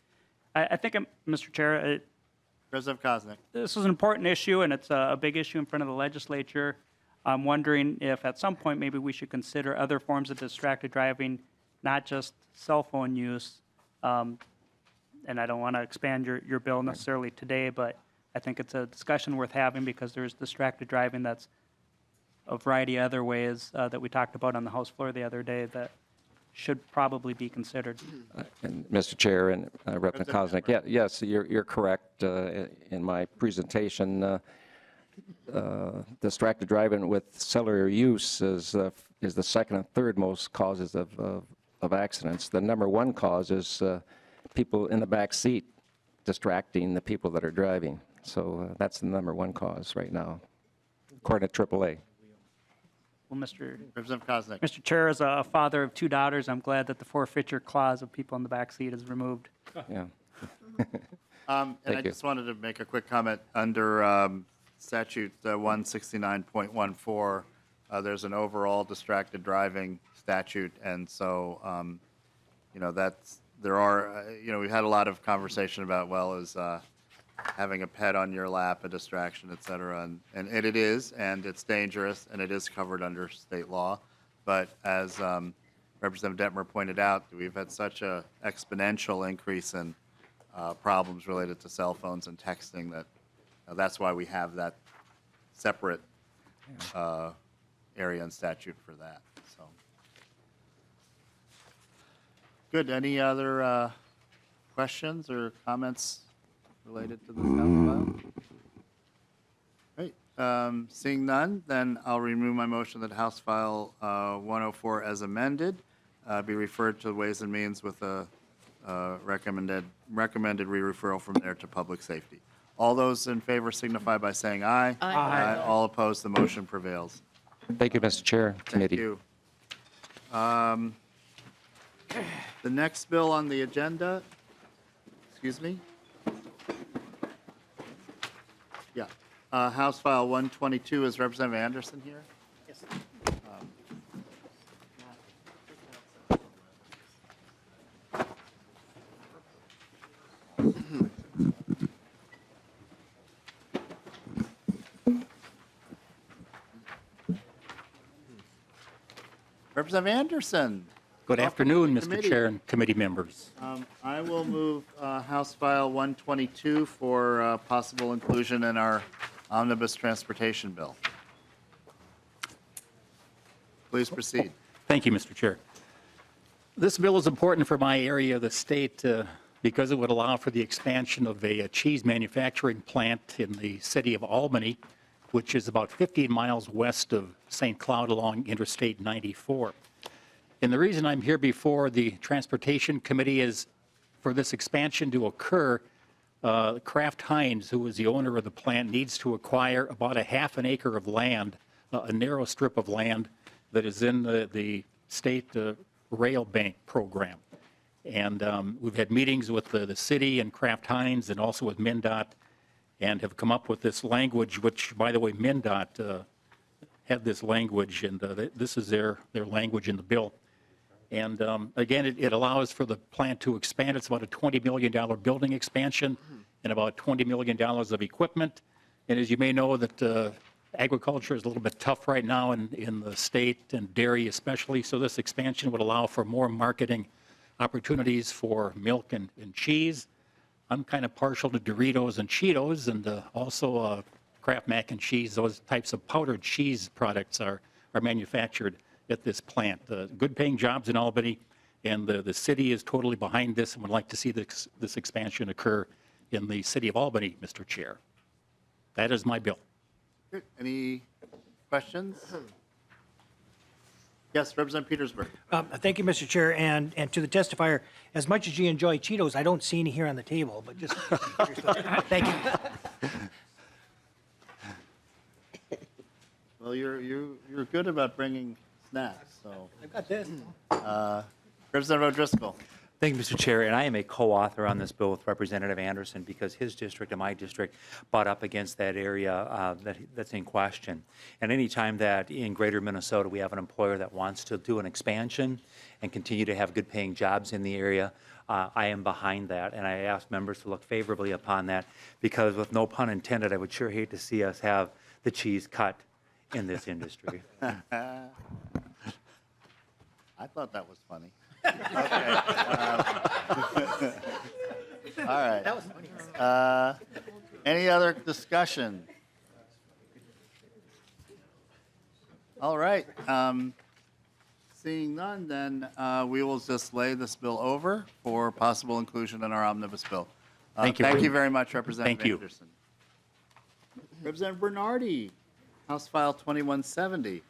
I think, Mr. Chair, Representative Koznick. this is an important issue, and it's a big issue in front of the legislature. I'm wondering if at some point maybe we should consider other forms of distracted driving, not just cell phone use. And I don't want to expand your bill necessarily today, but I think it's a discussion worth having because there's distracted driving that's a variety of other ways that we talked about on the House floor the other day that should probably be considered. And Mr. Chair and Representative Koznick, yeah, yes, you're correct. In my presentation, distracted driving with cellular use is the second and third most causes of accidents. The number one cause is people in the back seat distracting the people that are driving. So that's the number one cause right now, according to AAA. Well, Representative Koznick. Mr. Chair, as a father of two daughters, I'm glad that the forfeiture clause of people in the back seat is removed. Yeah. And I you. just wanted to make a quick comment. Under statute 169.14, there's an overall distracted driving statute, and so, we've had a lot of conversation about, well, is having a pet on your lap a distraction, et cetera, and it is, and it's dangerous, and it is covered under state law. But as Representative Dettmer pointed out, we've had such an exponential increase in problems related to cell phones and texting that that's why we have that separate area and statute for that. So, good. Any other questions or comments related to this House file? Great. Seeing none, then I'll remove my motion that House File 104 as amended be referred to Ways and Means with a recommended re-referral from there to Public Safety. All those in favor signify by saying aye. Aye. All opposed, the motion prevails. Thank you, Mr. Chair, committee. Thank you. The next bill on the agenda, excuse me? Yeah. House File 122, is Representative Anderson here? Yes. Representative Anderson. Good afternoon, Mr. Chair and committee members. I will move House File 122 for possible inclusion in our omnibus transportation bill. Please proceed. Thank you, Mr. Chair. This bill is important for my area of the state because it would allow for the expansion of a cheese manufacturing plant in the city of Albany, which is about 15 miles west of St. Cloud along Interstate 94. And the reason I'm here before the Transportation Committee is for this expansion to occur, Kraft Heinz, who is the owner of the plant, needs to acquire about a half an acre of land, a narrow strip of land that is in the state rail bank program. And we've had meetings with the city and Kraft Heinz and also with MnDOT and have come up with this language, which, by the way, MnDOT had this language, and this is their language in the bill. And again, it allows for the plant to expand. It's about a $20 million building expansion and about $20 million of equipment. And as you may know, that agriculture is a little bit tough right now in the state, and dairy especially. So this expansion would allow for more marketing opportunities for milk and cheese. I'm kind of partial to Doritos and Cheetos, and also Kraft mac and cheese. Those types of powdered cheese products are manufactured at this plant. Good paying jobs in Albany, and the city is totally behind this and would like to see this expansion occur in the city of Albany, Mr. Chair. That is my bill. Good. Any questions? Yes, Representative Petersburg. Thank you, Mr. Chair, and to the testifier, as much as you enjoy Cheetos, I don't see any here on the table, but just, thank you. Well, you're good about bringing snacks, so. I've got this. Representative O'Driscoll. Thank you, Mr. Chair, and I am a co-author on this bill with Representative Anderson because his district and my district butt up against that area that's in question. And any time that in greater Minnesota we have an employer that wants to do an expansion and continue to have good-paying jobs in the area, I am behind that, and I ask members to look favorably upon that because, with no pun intended, I would sure hate to see us have the cheese cut in this industry. I thought that was funny. Okay. All right. That was funny. Any other discussion? All right. Seeing none, then we will just lay this bill over for possible inclusion in our omnibus bill. Thank you. Thank you very much, Representative Thank you. Anderson. Representative Bernardy, House File 2170.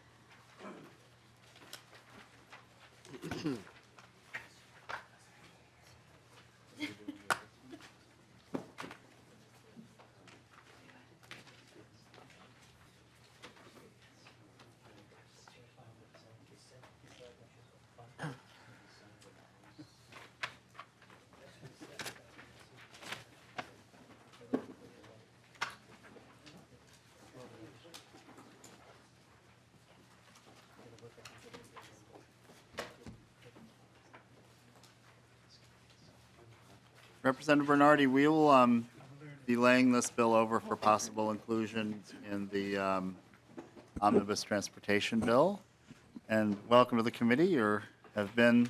Representative Bernardy, we will be laying this bill over for possible inclusion in the omnibus transportation bill. And welcome to the committee. You have been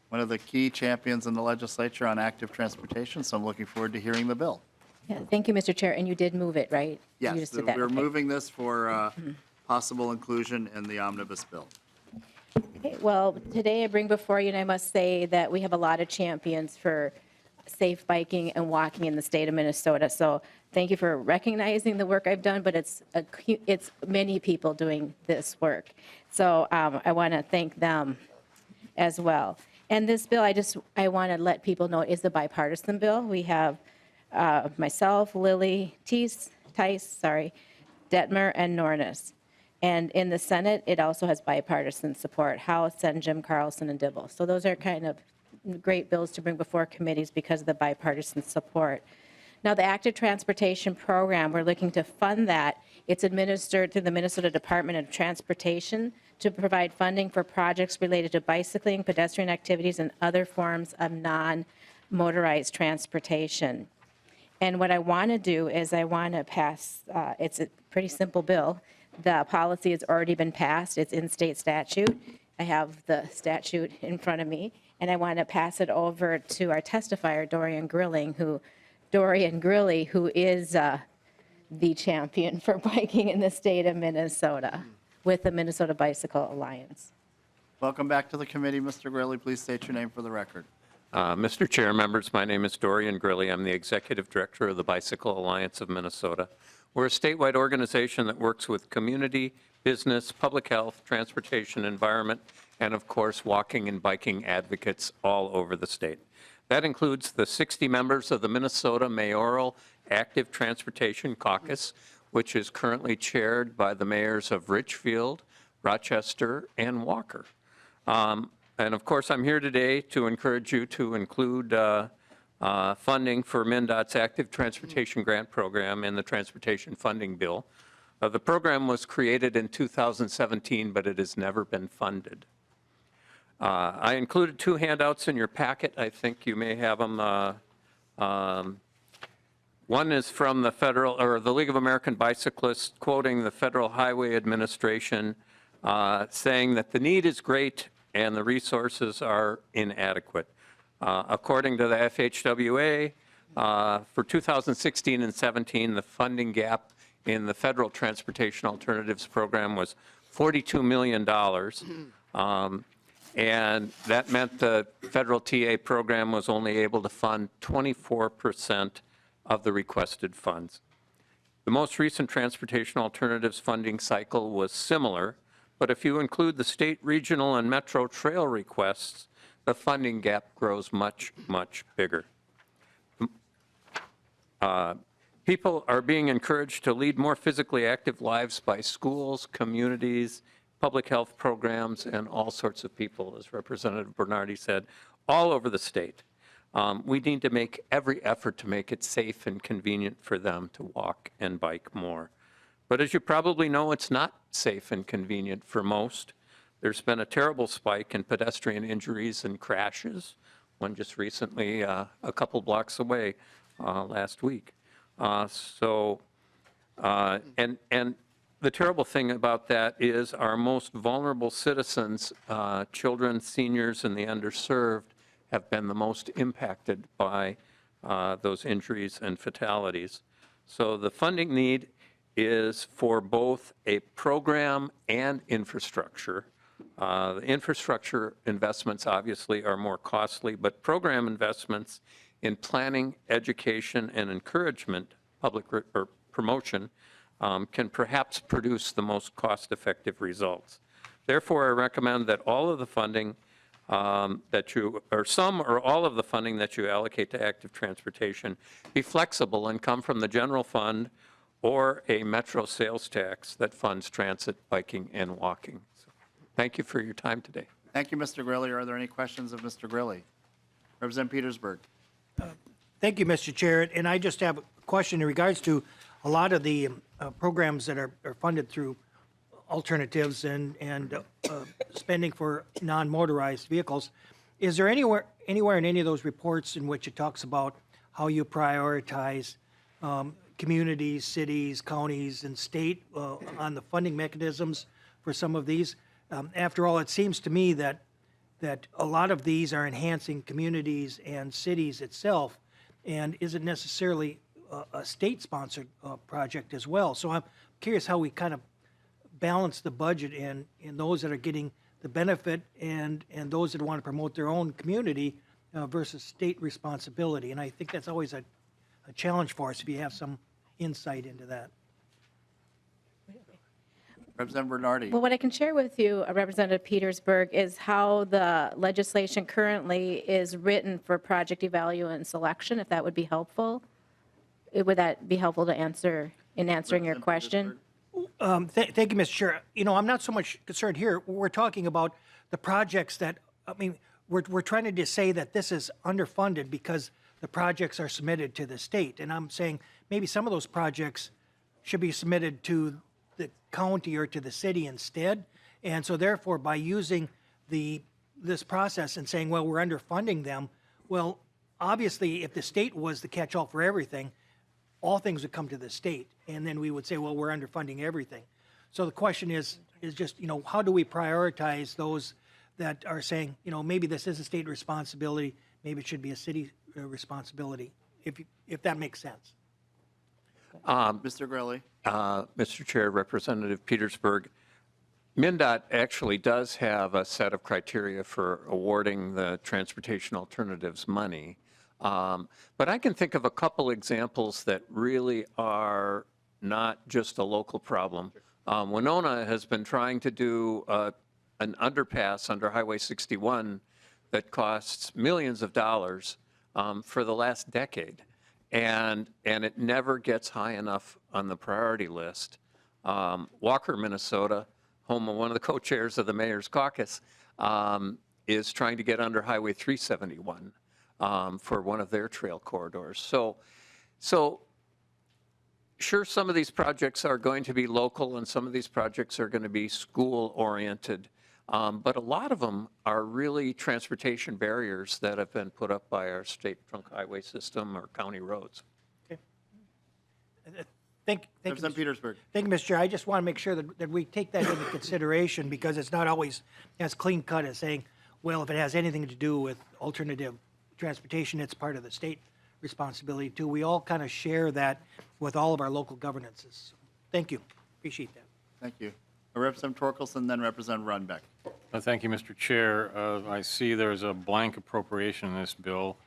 one of the key champions in the legislature on active transportation, so I'm looking forward to hearing the bill. Yeah, thank you, Mr. Chair, and you did move it, right? You Yes, just did that, we're okay. moving this for possible inclusion in the omnibus bill. Okay, well, today I bring before you, and I must say that we have a lot of champions for safe biking and walking in the state of Minnesota. So thank you for recognizing the work I've done, but it's many people doing this work. So I want to thank them as well. And this bill, I want to let people know, is a bipartisan bill. We have myself, Lily, Tice, Dettmer, and Nornis. And in the Senate, it also has bipartisan support, House and Jim Carlson and Dibble. So those are kind of great bills to bring before committees because of the bipartisan support. Now, the Active Transportation Program, we're looking to fund that. It's administered through the Minnesota Department of Transportation to provide funding for projects related to bicycling, pedestrian activities, and other forms of non-motorized transportation. And what I want to do is I want to pass, it's a pretty simple bill. The policy has already been passed. It's in state statute. I have the statute in front of me, and I want to pass it over to our testifier, Dorian Grilley, who is the champion for biking in the state of Minnesota with the Minnesota Bicycle Alliance. Welcome back to the committee, Mr. Grilley. Please state your name for the record. Mr. Chair, members, my name is Dorian Grilley. I'm the Executive Director of the Bicycle Alliance of Minnesota. We're a statewide organization that works with community, business, public health, transportation, environment, and of course, walking and biking advocates all over the state. That includes the 60 members of the Minnesota Mayoral Active Transportation Caucus, which is currently chaired by the mayors of Richfield, Rochester, and Walker. And of course, I'm here today to encourage you to include funding for MnDOT's Active Transportation Grant Program in the Transportation Funding Bill. The program was created in 2017, but it has never been funded. I included 2 handouts in your packet. I think you may have them. One is from the League of American Bicyclists, quoting the Federal Highway Administration, saying that the need is great and the resources are inadequate. According to the FHWA, for 2016 and 17, the funding gap in the Federal Transportation Alternatives Program was $42 million. And that meant the federal TA program was only able to fund 24% of the requested funds. The most recent transportation alternatives funding cycle was similar, but if you include the state, regional, and metro trail requests, the funding gap grows much, much bigger. People are being encouraged to lead more physically active lives by schools, communities, public health programs, and all sorts of people, as Representative Bernardy said, all over the state. We need to make every effort to make it safe and convenient for them to walk and bike more. But as you probably know, it's not safe and convenient for most. There's been a terrible spike in pedestrian injuries and crashes, one just recently a couple blocks away last week. And the terrible thing about that is our most vulnerable citizens, children, seniors, and the underserved, have been the most impacted by those injuries and fatalities. So the funding need is for both a program and infrastructure. The infrastructure investments obviously are more costly, but program investments in planning, education, and encouragement, public or promotion, can perhaps produce the most cost-effective results. Therefore, I recommend that all of the funding some or all of the funding that you allocate to active transportation be flexible and come from the general fund or a metro sales tax that funds transit, biking, and walking. So, thank you for your time today. Thank you, Mr. Grilley. Are there any questions of Mr. Grilley? Representative Petersburg. Thank you, Mr. Chair. And I just have a question in regards to a lot of the programs that are funded through alternatives and spending for non-motorized vehicles. Is there anywhere in any of those reports in which it talks about how you prioritize communities, cities, counties, and state on the funding mechanisms for some of these? After all, it seems to me that a lot of these are enhancing communities and cities itself, and isn't necessarily a state-sponsored project as well. So I'm curious how we kind of balance the budget and those that are getting the benefit and those that want to promote their own community versus state responsibility. And I think that's always a challenge for us if you have some insight into that. Representative Bernardy. Well, what I can share with you, Representative Petersburg, is how the legislation currently is written for project evaluation and selection, if that would be helpful. Would that be helpful to answer in answering your question? Thank you, Mr. Chair. You know, I'm not so much concerned here. We're talking about the projects that, I mean, we're trying to just say that this is underfunded because the projects are submitted to the state. And I'm saying maybe some of those projects should be submitted to the county or to the city instead. And so therefore, by using this process and saying, well, we're underfunding them, well, obviously, if the state was the catch-all for everything, all things would come to the state. And then we would say, well, we're underfunding everything. So the question is just, you know, how do we prioritize those that are saying, you know, maybe this is a state responsibility, maybe it should be a city responsibility, if that makes sense. Mr. Grilley. Mr. Chair, Representative Petersburg, MnDOT actually does have a set of criteria for awarding the transportation alternatives money. But I can think of a couple examples that really are not just a local problem. Winona has been trying to do an underpass under Highway 61 that costs millions of dollars for the last decade. And it never gets high enough on the priority list. Walker, Minnesota, home of one of the co-chairs of the Mayor's Caucus, is trying to get under Highway 371 for one of their trail corridors. So sure, some of these projects are going to be local and some of these projects are going to be school-oriented, but a lot of them are really transportation barriers that have been put up by our state trunk highway system or county roads. Thank you, Representative Petersburg. Thank you, Mr. Chair. I just want to make sure that we take that into consideration because it's not always as clean cut as saying, well, if it has anything to do with alternative transportation, it's part of the state responsibility too. We all kind of share that with all of our local governances. Thank you. Appreciate that. Thank you. Representative Torkelson, then Representative Runbeck. Thank you, Mr. Chair. I see there's a blank appropriation in this bill.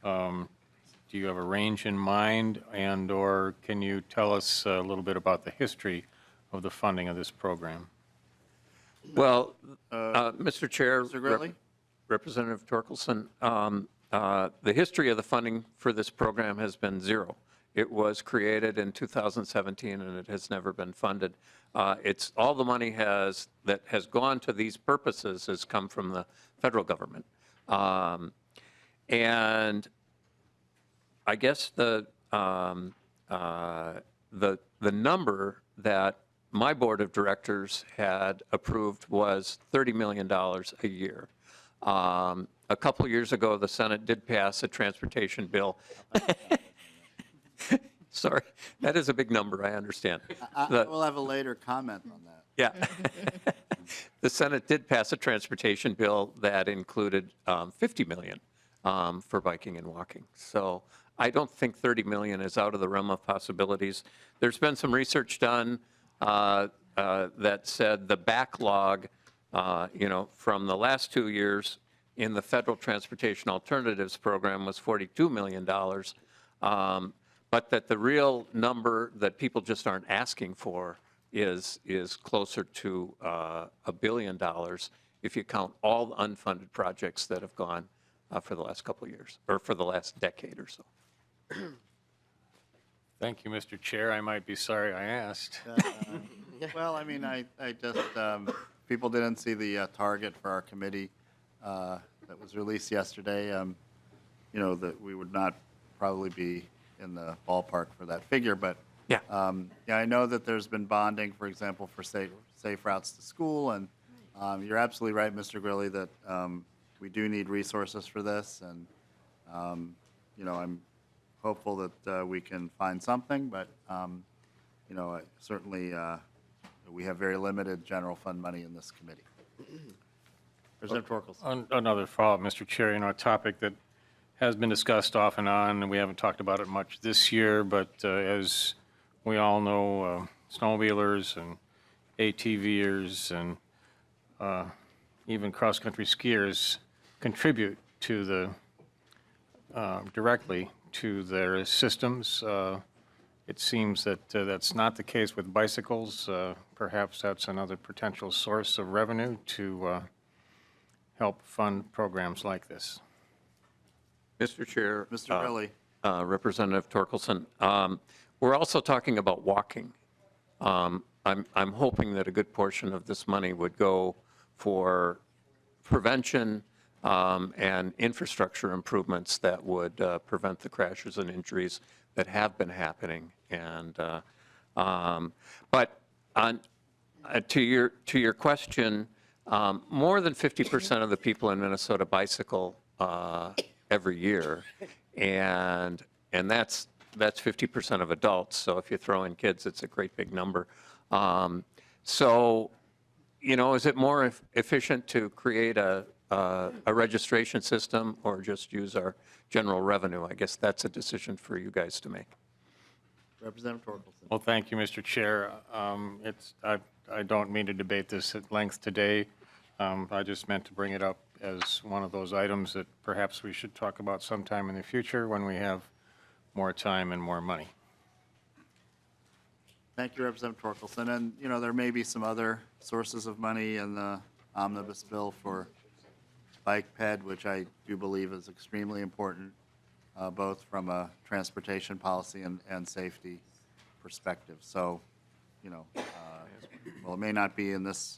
Do you have a range in mind, and/or can you tell us a little bit about the history of the funding of this program? Well, Mr. Chair, Mr. Grilley? Representative Torkelson, the history of the funding for this program has been zero. It was created in 2017 and it has never been funded. It's all the money that has gone to these purposes has come from the federal government. And I guess the number that my board of directors had approved was $30 million a year. A couple years ago, the Senate did pass a transportation bill. Sorry, that is a big number, I understand. We'll have a later comment on that. Yeah. The Senate did pass a transportation bill that included $50 million for biking and walking. So I don't think $30 million is out of the realm of possibilities. There's been some research done that said the backlog, from the last 2 years in the Federal Transportation Alternatives Program was $42 million, but that the real number that people just aren't asking for is closer to $1 billion if you count all the unfunded projects that have gone for the last couple of years, or for the last decade or so. Thank you, Mr. Chair. I might be sorry I asked. Well, I mean, I just, people didn't see the target for our committee that was released yesterday. That we would not probably be in the ballpark for that figure, but yeah, I know that there's been bonding, for example, for safe routes to school, and you're absolutely right, Mr. Grilley, that we do need resources for this, and I'm hopeful that we can find something, but certainly we have very limited general fund money in this committee. Representative Torkelson. Another follow-up, Mr. Chair, a topic that has been discussed off and on, and we haven't talked about it much this year, but as we all know, snowmobilers and ATVers and even cross-country skiers contribute to the directly to their systems. It seems that that's not the case with bicycles. Perhaps that's another potential source of revenue to help fund programs like this. Mr. Chair. Mr. Grilley. Representative Torkelson. We're also talking about walking. I'm hoping that a good portion of this money would go for prevention and infrastructure improvements that would prevent the crashes and injuries that have been happening. And but to your question, more than 50% of the people in Minnesota bicycle every year, and that's 50% of adults. So if you throw in kids, it's a great big number. So, is it more efficient to create a registration system or just use our general revenue? I guess that's a decision for you guys to make. Representative Torkelson. Well, thank you, Mr. Chair. I don't mean to debate this at length today. I just meant to bring it up as one of those items that perhaps we should talk about sometime in the future when we have more time and more money. Thank you, Representative Torkelson. And, there may be some other sources of money in the omnibus bill for bike ped, which I do believe is extremely important, both from a transportation policy and safety perspective. So, well, it may not be in this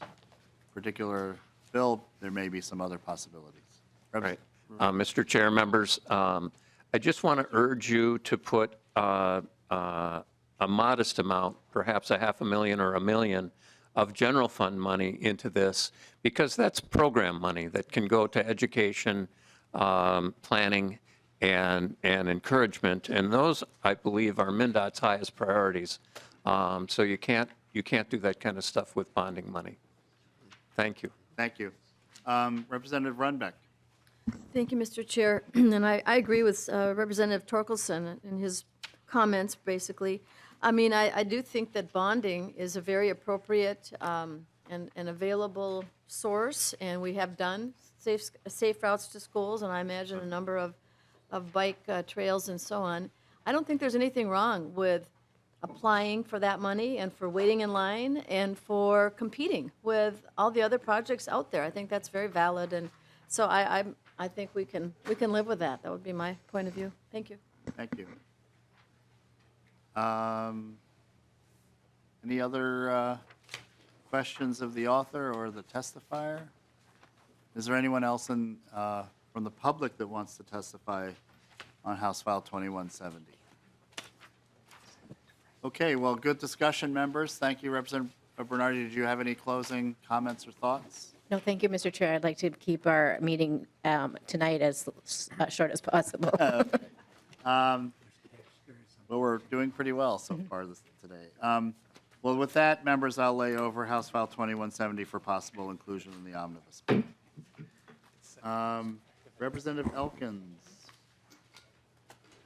particular bill. There may be some other possibilities. Right. Mr. Chair, members, I just want to urge you to put a modest amount, perhaps $500,000 or $1 million of general fund money into this, because that's program money that can go to education, planning, and encouragement. And those, I believe, are MnDOT's highest priorities. So you can't do that kind of stuff with bonding money. Thank you. Thank you. Representative Runbeck. Thank you, Mr. Chair. And I agree with Representative Torkelson in his comments, basically. I mean, I do think that bonding is a very appropriate and available source, and we have done safe routes to schools, and I imagine a number of bike trails and so on. I don't think there's anything wrong with applying for that money and for waiting in line and for competing with all the other projects out there. I think that's very valid, and so I think we can live with that. That would be my point of view. Thank you. Thank you. Any other questions of the author or the testifier? Is there anyone else from the public that wants to testify on House File 2170? Okay, well, good discussion, members. Thank you, Representative Bernardy. Did you have any closing comments or thoughts? No, thank you, Mr. Chair. I'd like to keep our meeting tonight as short as possible. Well, we're doing pretty well so far today. Well, with that, members, I'll lay over House File 2170 for possible inclusion in the omnibus bill. Representative Elkins,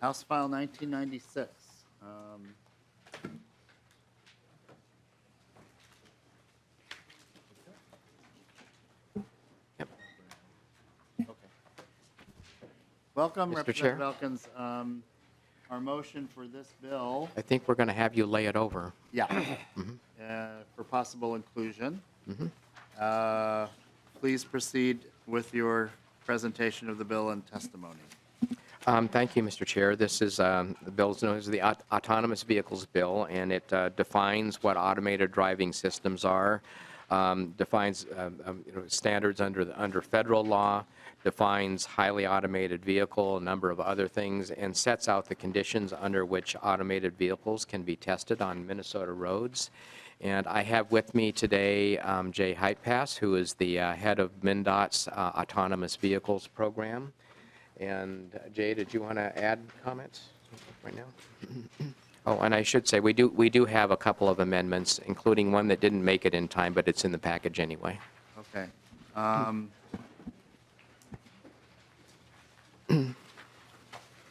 House File 1996. Welcome, Representative Elkins. Our motion for this bill. I think we're going to have you lay it over. Yeah. For possible inclusion. Please proceed with your presentation of the bill and testimony. Thank you, Mr. Chair. This is the bill is known as the Autonomous Vehicles Bill, and it defines what automated driving systems are, defines standards under federal law, defines highly automated vehicle, a number of other things, and sets out the conditions under which automated vehicles can be tested on Minnesota roads. And I have with me today Jay Heitpass, who is the head of MnDOT's Autonomous Vehicles Program. And Jay, did you want to add comments right now? Oh, and I should say, we do have a couple of amendments, including one that didn't make it in time, but it's in the package anyway. Okay.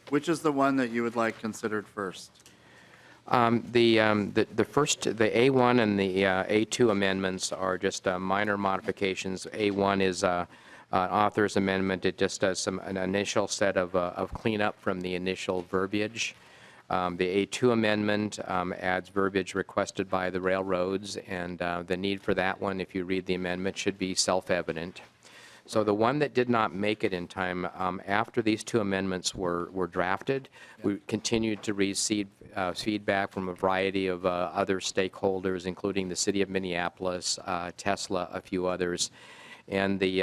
Which is the one that you would like considered first? The first, the A1 and the A2 amendments are just minor modifications. A1 is an author's amendment. It just does an initial set of cleanup from the initial verbiage. The A2 amendment adds verbiage requested by the railroads, and the need for that one, if you read the amendment, should be self-evident. So the one that did not make it in time, after these two amendments were drafted, we continued to receive feedback from a variety of other stakeholders, including the City of Minneapolis, Tesla, a few others. And the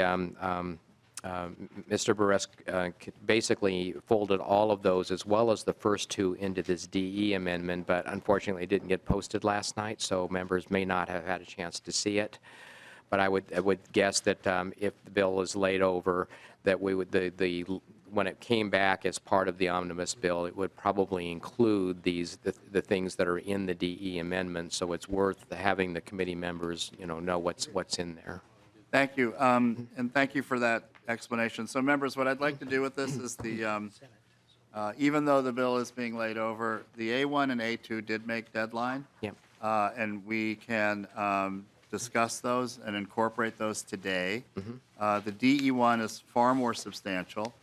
Mr. Beresk basically folded all of those, as well as the first two, into this DE amendment, but unfortunately it didn't get posted last night, so members may not have had a chance to see it. But I would guess that if the bill is laid over, that we would when it came back as part of the omnibus bill, it would probably include the things that are in the DE amendment. So it's worth having the committee members know what's in there. Thank you, and thank you for that explanation. So, members, what I'd like to do with this is even though the bill is being laid over, the A1 and A2 did make deadline. Yep. And we can discuss those and incorporate those today. The DE one is far more substantial.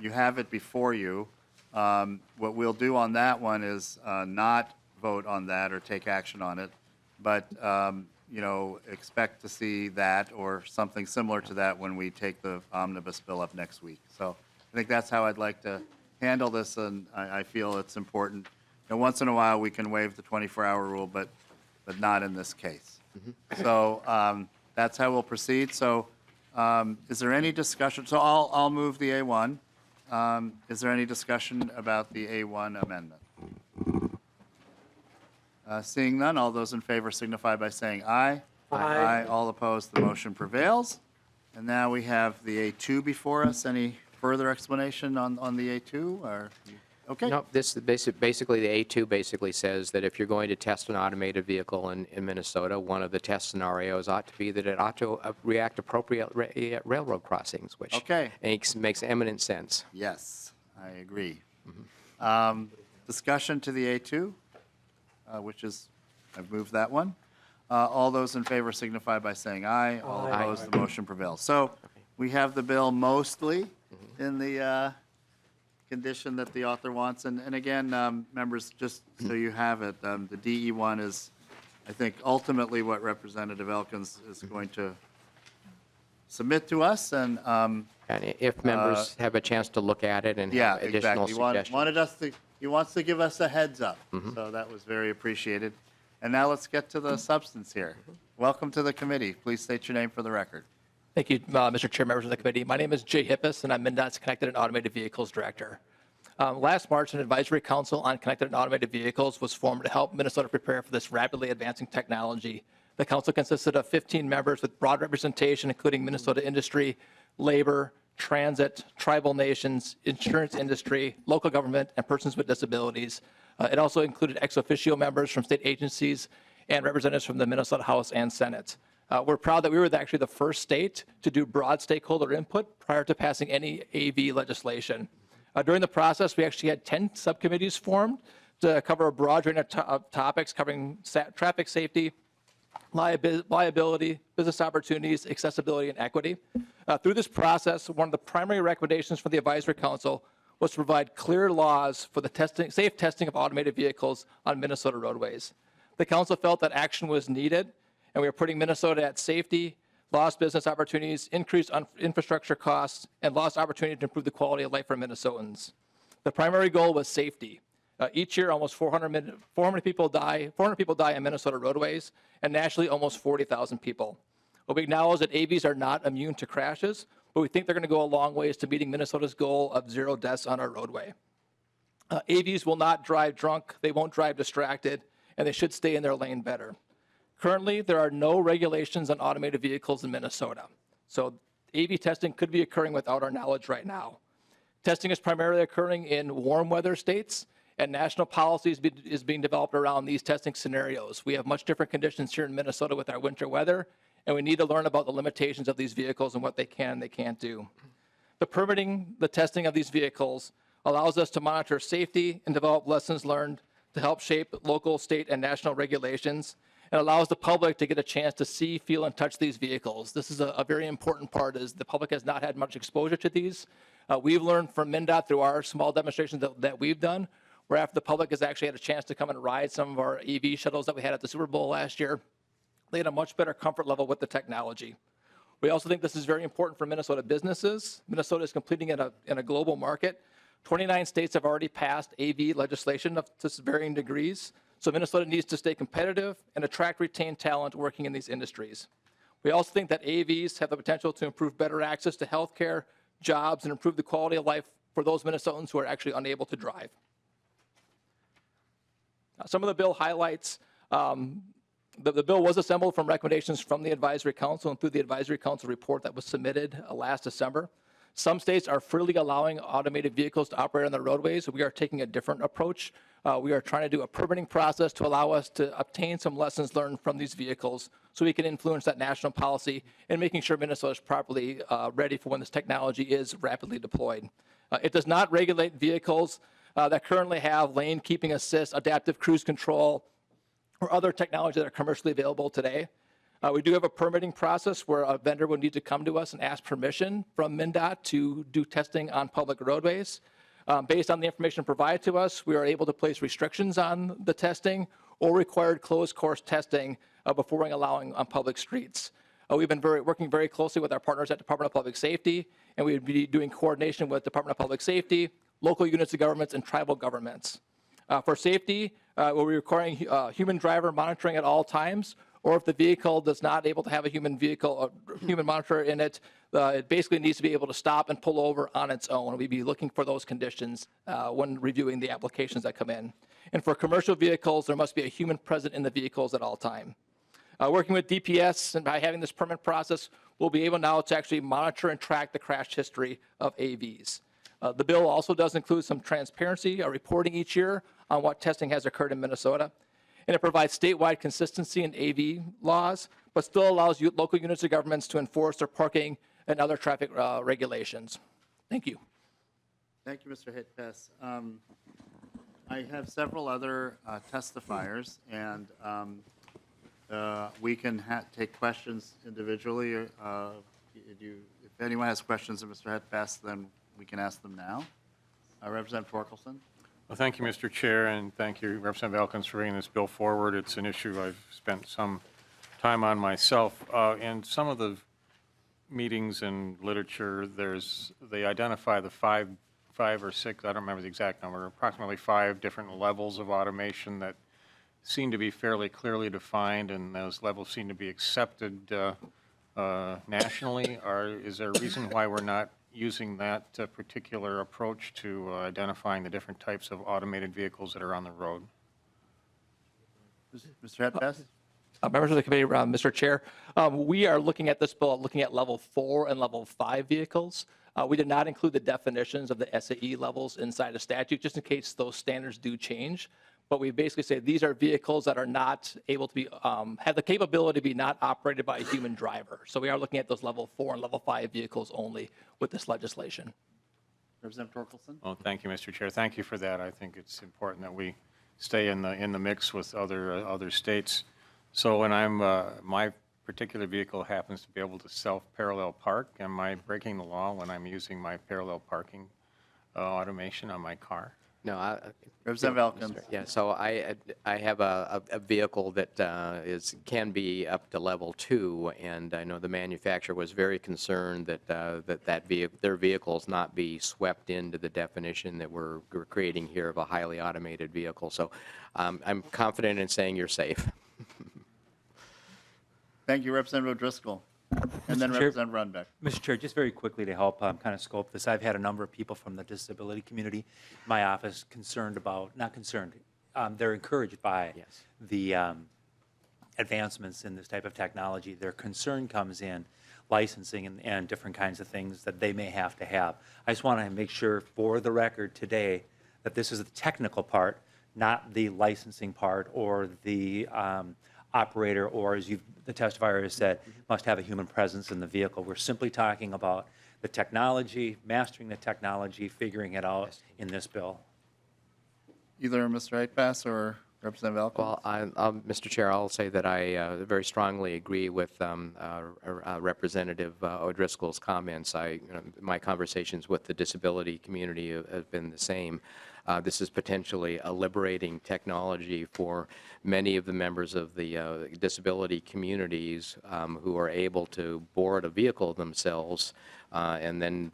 You have it before you. What we'll do on that one is not vote on that or take action on it, but expect to see that or something similar to that when we take the omnibus bill up next week. So I think that's how I'd like to handle this, and I feel it's important. Once in a while we can waive the 24-hour rule, but not in this case. So that's how we'll proceed. So is there any discussion? So I'll move the A1. Is there any discussion about the A1 amendment? Seeing none, all those in favor signify by saying aye. Aye. All opposed, the motion prevails. And now we have the A2 before us. Any further explanation on the A2? Or okay. No, this basically, the A2 basically says that if you're going to test an automated vehicle in Minnesota, one of the test scenarios ought to be that it ought to react appropriately at railroad crossings, which Okay. makes eminent sense. Yes, I agree. Discussion to the A2, which is, I've moved that one. All those in favor signify by saying aye. All opposed, the motion prevails. So we have the bill mostly in the condition that the author wants. And again, members, just so you have it, the DE one is, I think, ultimately what Representative Elkins is going to submit to us. And if members have a chance to look at it and have additional suggestions. He wants to give us a heads up. So that was very appreciated. And now let's get to the substance here. Welcome to the committee. Please state your name for the record. Thank you, Mr. Chair, members of the committee. My name is Jay Hippis, and I'm MnDOT's Connected and Automated Vehicles Director. Last March, an advisory council on connected and automated vehicles was formed to help Minnesota prepare for this rapidly advancing technology. The council consisted of 15 members with broad representation, including Minnesota industry, labor, transit, tribal nations, insurance industry, local government, and persons with disabilities. It also included ex officio members from state agencies and representatives from the Minnesota House and Senate. We're proud that we were actually the first state to do broad stakeholder input prior to passing any AV legislation. During the process, we actually had 10 subcommittees formed to cover a broad range of topics covering traffic safety, liability, business opportunities, accessibility, and equity. Through this process, one of the primary recommendations from the Advisory Council was to provide clear laws for the safe testing of automated vehicles on Minnesota roadways. The council felt that action was needed, and we are putting Minnesota at safety, lost business opportunities, increased infrastructure costs, and lost opportunity to improve the quality of life for Minnesotans. The primary goal was safety. Each year, almost 400 people die on Minnesota roadways, and nationally, almost 40,000 people. Well, we acknowledge that AVs are not immune to crashes, but we think they're going to go a long ways to meeting Minnesota's goal of 0 deaths on our roadway. AVs will not drive drunk, they won't drive distracted, and they should stay in their lane better. Currently, there are no regulations on automated vehicles in Minnesota, so AV testing could be occurring without our knowledge right now. Testing is primarily occurring in warm weather states, and national policy is being developed around these testing scenarios. We have much different conditions here in Minnesota with our winter weather, and we need to learn about the limitations of these vehicles and what they can and they can't do. The testing of these vehicles allows us to monitor safety and develop lessons learned to help shape local, state, and national regulations, and allows the public to get a chance to see, feel, and touch these vehicles. This is a very important part, as the public has not had much exposure to these. We've learned from MnDOT through our small demonstrations that we've done, where after the public has actually had a chance to come and ride some of our EV shuttles that we had at the Super Bowl last year, they had a much better comfort level with the technology. We also think this is very important for Minnesota businesses. Minnesota is competing in a global market. 29 states have already passed AV legislation to varying degrees, so Minnesota needs to stay competitive and attract, retain talent working in these industries. We also think that AVs have the potential to improve better access to health care, jobs, and improve the quality of life for those Minnesotans who are actually unable to drive. Some of the bill highlights, the bill was assembled from recommendations from the Advisory Council and through the Advisory Council report that was submitted last December. Some states are freely allowing automated vehicles to operate on the roadways. We are taking a different approach. We are trying to do a permitting process to allow us to obtain some lessons learned from these vehicles so we can influence that national policy and making sure Minnesota is properly ready for when this technology is rapidly deployed. It does not regulate vehicles that currently have lane keeping assist, adaptive cruise control, or other technology that are commercially available today. We do have a permitting process where a vendor would need to come to us and ask permission from MnDOT to do testing on public roadways. Based on the information provided to us, we are able to place restrictions on the testing or required closed course testing before allowing on public streets. We've been working very closely with our partners at Department of Public Safety, and we would be doing coordination with Department of Public Safety, local units of governments, and tribal governments. For safety, we'll be requiring human driver monitoring at all times or if the vehicle does not able to have a human monitor in it, it basically needs to be able to stop and pull over on its own. We'd be looking for those conditions when reviewing the applications that come in. And for commercial vehicles, there must be a human present in the vehicles at all time. Working with DPS and by having this permit process, we'll be able now to actually monitor and track the crash history of AVs. The bill also does include some transparency reporting each year on what testing has occurred in Minnesota. And it provides statewide consistency in AV laws, but still allows local units of governments to enforce their parking and other traffic regulations. Thank you. Thank you, Mr. Hitpass. I have several other testifiers, and we can take questions individually. If anyone has questions of Mr. Hitpass, then we can ask them now. Representative Torkelson. Well, thank you, Mr. Chair, and thank you, Representative Elkins, for bringing this bill forward. It's an issue I've spent some time on myself. In some of the meetings and literature, they identify the five or six, I don't remember the exact number, approximately 5 different levels of automation that seem to be fairly clearly defined, and those levels seem to be accepted nationally. Is there a reason why we're not using that particular approach to identifying the different types of automated vehicles that are on the road? Mr. Hitpass? Members of the committee, Mr. Chair, we are looking at this bill, looking at level 4 and level 5 vehicles. We did not include the definitions of the SAE levels inside the statute, just in case those standards do change. But we basically say these are vehicles that are not able to be, have the capability to be not operated by a human driver. So we are looking at those level 4 and level 5 vehicles only with this legislation. Representative Torkelson. Well, thank you, Mr. Chair. Thank you for that. I think it's important that we stay in the mix with other states. So when my particular vehicle happens to be able to self-parallel park, am I breaking the law when I'm using my parallel parking automation on my car? No, Representative Elkins. Yeah, so I have a vehicle that can be up to level 2, and I know the manufacturer was very concerned that their vehicles not be swept into the definition that we're creating here of a highly automated vehicle. So I'm confident in saying you're safe. Thank you, Representative O'Driscoll. And then Representative Runbeck. Mr. Chair, just very quickly to help kind of scope this, I've had a number of people from the disability community in my office they're encouraged by the advancements in this type of technology. Their concern comes in licensing and different kinds of things that they may have to have. I just want to make sure for the record today that this is the technical part, not the licensing part or the operator, or as the testifier has said, must have a human presence in the vehicle. We're simply talking about the technology, mastering the technology, figuring it out in this bill. Either Mr. Hitpass or Representative Elkins. Well, Mr. Chair, I'll say that I very strongly agree with Representative O'Driscoll's comments. My conversations with the disability community have been the same. This is potentially a liberating technology for many of the members of the disability communities who are able to board a vehicle themselves and then,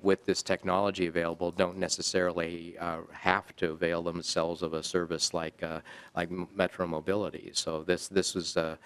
with this technology available, don't necessarily have to avail themselves of a service like Metro Mobility. So this is a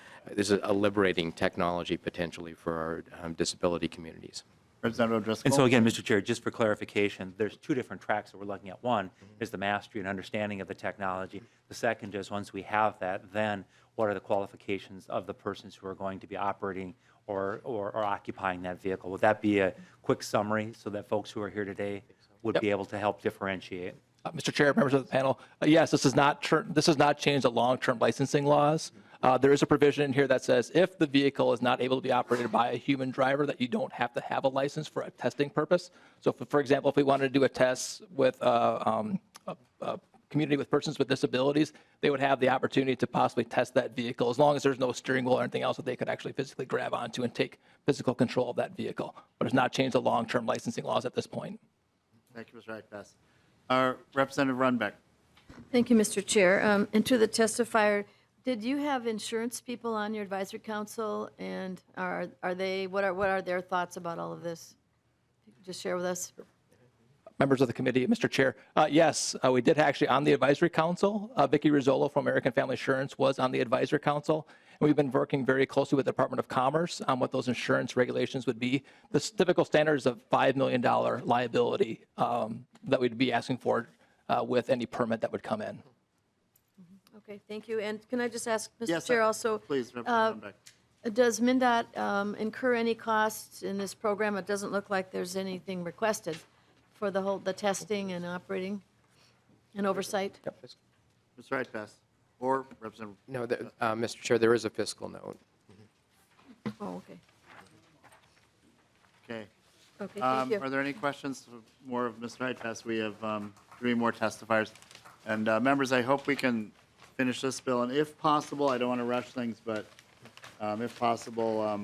liberating technology potentially for our disability communities. Representative O'Driscoll. And so again, Mr. Chair, just for clarification, there's 2 different tracks that we're looking at. One is the mastery and understanding of the technology. The second is once we have that, then what are the qualifications of the persons who are going to be operating or occupying that vehicle? Would that be a quick summary so that folks who are here today would be able to help differentiate? Mr. Chair, members of the panel, yes, this does not change the long-term licensing laws. There is a provision in here that says if the vehicle is not able to be operated by a human driver, that you don't have to have a license for a testing purpose. So, for example, if we wanted to do a test with a community with persons with disabilities, they would have the opportunity to possibly test that vehicle as long as there's no steering wheel or anything else that they could actually physically grab onto and take physical control of that vehicle. But it's not changed the long-term licensing laws at this point. Thank you, Mr. Hitpass. Representative Runbeck. Thank you, Mr. Chair. And to the testifier, did you have insurance people on your advisory council, and are they? What are their thoughts about all of this? Just share with us. Members of the committee, Mr. Chair, yes, we did actually on the advisory council. Vicki Rizzolo from American Family Insurance was on the advisory council, We've been working very closely with the Department of Commerce on what those insurance regulations would be. The typical standard is a $5 million liability that we'd be asking for with any permit that would come in. Okay, thank you. And can I just ask, Mr. Yes, Chair, also, Please, Representative Beck. does MnDOT incur any costs in this program? It doesn't look like there's anything requested for the testing and operating and oversight. Mr. Wright-Pass, or Representative. No, Mr. Chair, there is a fiscal note. Oh, okay. Okay. Okay, thank you. Are there any questions? More of Mr. Wright-Pass. We have 3 more testifiers. And members, I hope we can finish this bill. And if possible, I don't want to rush things, but if possible,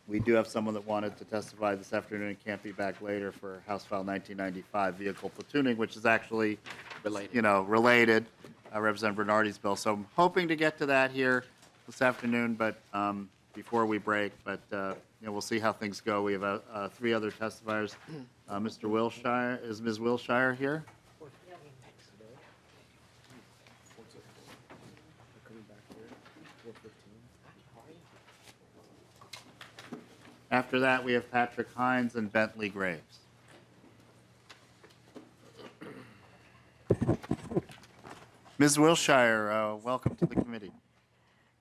we do have someone that wanted to testify this afternoon and can't be back later for House File 1995, vehicle platooning, which is actually related, Representative Bernardy's bill. So I'm hoping to get to that here this afternoon, but before we break. But we'll see how things go. We have 3 other testifiers. Mr. Wilshire, is Ms. Wilshire here? After that, we have Patrick Hines and Bentley Graves. Ms. Wilshire, welcome to the committee.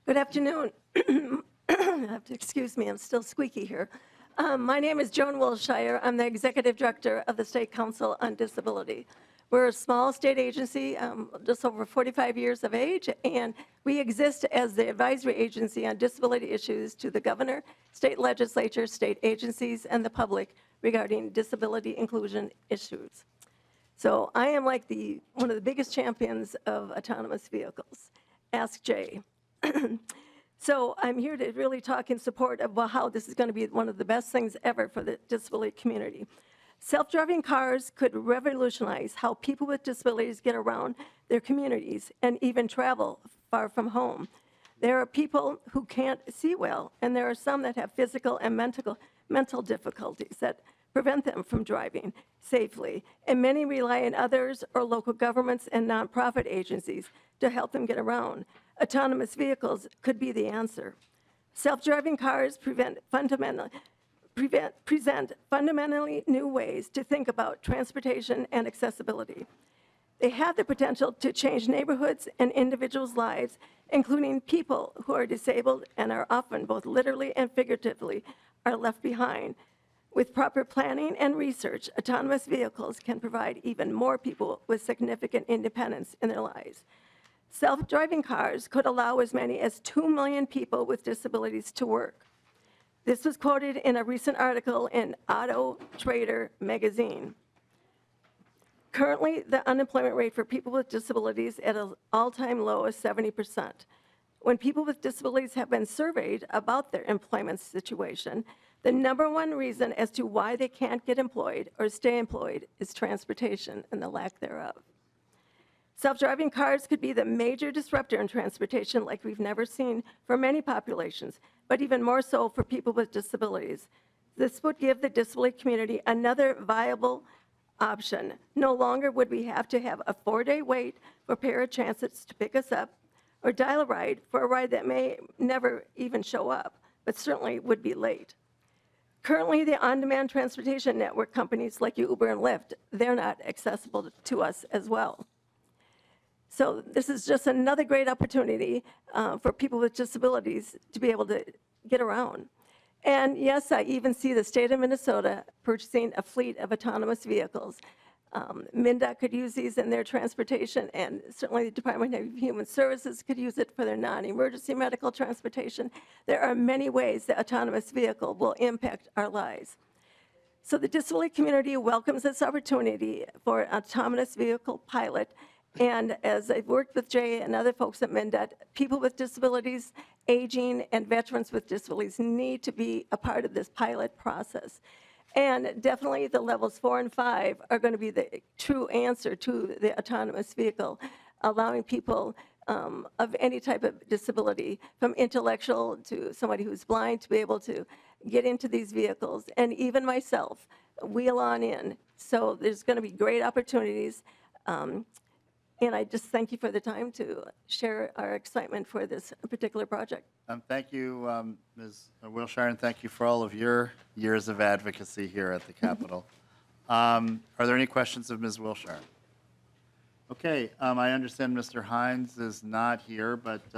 Good afternoon. You have to excuse me, I'm still squeaky here. My name is Joan Wilshire. I'm the Executive Director of the State Council on Disability. We're a small state agency, just over 45 years of age, and we exist as the advisory agency on disability issues to the governor, state legislature, state agencies, and the public regarding disability inclusion issues. So I am like one of the biggest champions of autonomous vehicles. Ask Jay. So I'm here to really talk in support of how this is going to be one of the best things ever for the disability community. Self-driving cars could revolutionize how people with disabilities get around their communities and even travel far from home. There are people who can't see well, and there are some that have physical and mental difficulties that prevent them from driving safely, and many rely on others or local governments and nonprofit agencies to help them get around. Autonomous vehicles could be the answer. Self-driving cars present fundamentally new ways to think about transportation and accessibility. They have the potential to change neighborhoods and individuals' lives, including people who are disabled and are often, both literally and figuratively, are left behind. With proper planning and research, autonomous vehicles can provide even more people with significant independence in their lives. Self-driving cars could allow as many as 2 million people with disabilities to work. This was quoted in a recent article in Auto Trader magazine. Currently, the unemployment rate for people with disabilities at an all-time low is 70%. When people with disabilities have been surveyed about their employment situation, the #1 reason as to why they can't get employed or stay employed is transportation and the lack thereof. Self-driving cars could be the major disruptor in transportation like we've never seen for many populations, but even more so for people with disabilities. This would give the disability community another viable option. No longer would we have to have a 4-day wait for paratransits to pick us up or dial a ride for a ride that may never even show up, but certainly would be late. Currently, the on-demand transportation network companies like Uber and Lyft, they're not accessible to us as well. So this is just another great opportunity for people with disabilities to be able to get around. And yes, I even see the state of Minnesota purchasing a fleet of autonomous vehicles. MnDOT could use these in their transportation, and certainly the Department of Human Services could use it for their non-emergency medical transportation. There are many ways the autonomous vehicle will impact our lives. So the disability community welcomes this opportunity for an autonomous vehicle pilot. And as I've worked with Jay and other folks at MnDOT, people with disabilities, aging, and veterans with disabilities need to be a part of this pilot process. And definitely the levels 4 and 5 are going to be the true answer to the autonomous vehicle, allowing people of any type of disability, from intellectual to somebody who's blind, to be able to get into these vehicles, and even myself, wheel on in. So there's going to be great opportunities. And I just thank you for the time to share our excitement for this particular project. Thank you, Ms. Wilshire, and thank you for all of your years of advocacy here at the Capitol. Are there any questions of Ms. Wilshire? Okay, I understand Mr. Hines is not here, but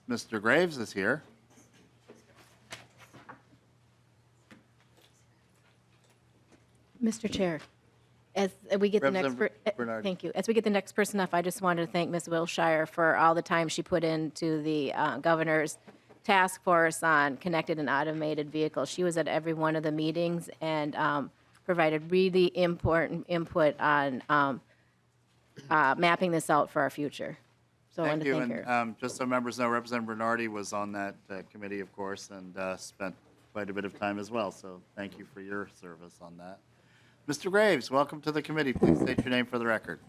Mr. Graves is here. Mr. Chair, as we get the next, Bernardy. thank you. As we get the next person up, I just wanted to thank Ms. Wilshire for all the time she put into the governor's task force on connected and automated vehicles. She was at every one of the meetings and provided really important input on mapping this out for our future. So I wanted to thank her. And just so members know, Representative Bernardy was on that committee, of course, and spent quite a bit of time as well. So thank you for your service on that. Mr. Graves, welcome to the committee. Please state your name for the record.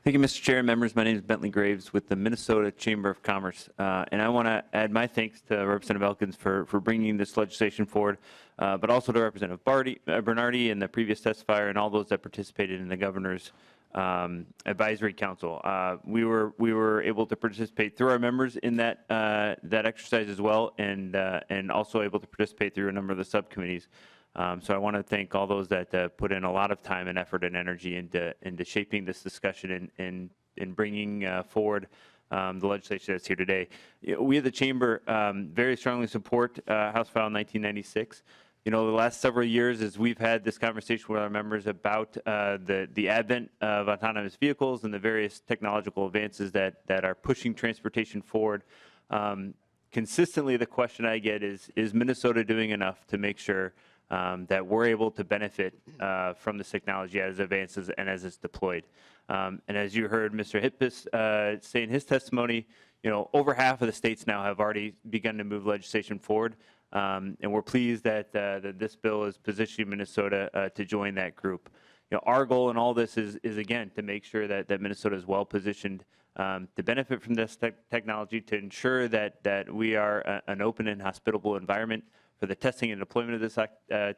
Thank you, Mr. Chair and members. My name is Bentley Graves with the Minnesota Chamber of Commerce. And I want to add my thanks to Representative Elkins for bringing this legislation forward, but also to Representative Bernardy and the previous testifier and all those that participated in the governor's advisory council. We were able to participate through our members in that exercise as well, and also able to participate through a number of the subcommittees. So I want to thank all those that put in a lot of time and effort and energy into shaping this discussion and bringing forward the legislation that's here today. We at the Chamber very strongly support House File 1996. You know, the last several years, as we've had this conversation with our members about the advent of autonomous vehicles and the various technological advances that are pushing transportation forward, consistently the question I get is Minnesota doing enough to make sure that we're able to benefit from this technology as it advances and as it's deployed? And as you heard Mr. Hippis say in his testimony, you know, over half of the states now have already begun to move legislation forward. And we're pleased that this bill is positioning Minnesota to join that group. You know, our goal in all this is again, to make sure that Minnesota is well positioned to benefit from this technology, to ensure that we are an open and hospitable environment for the testing and deployment of this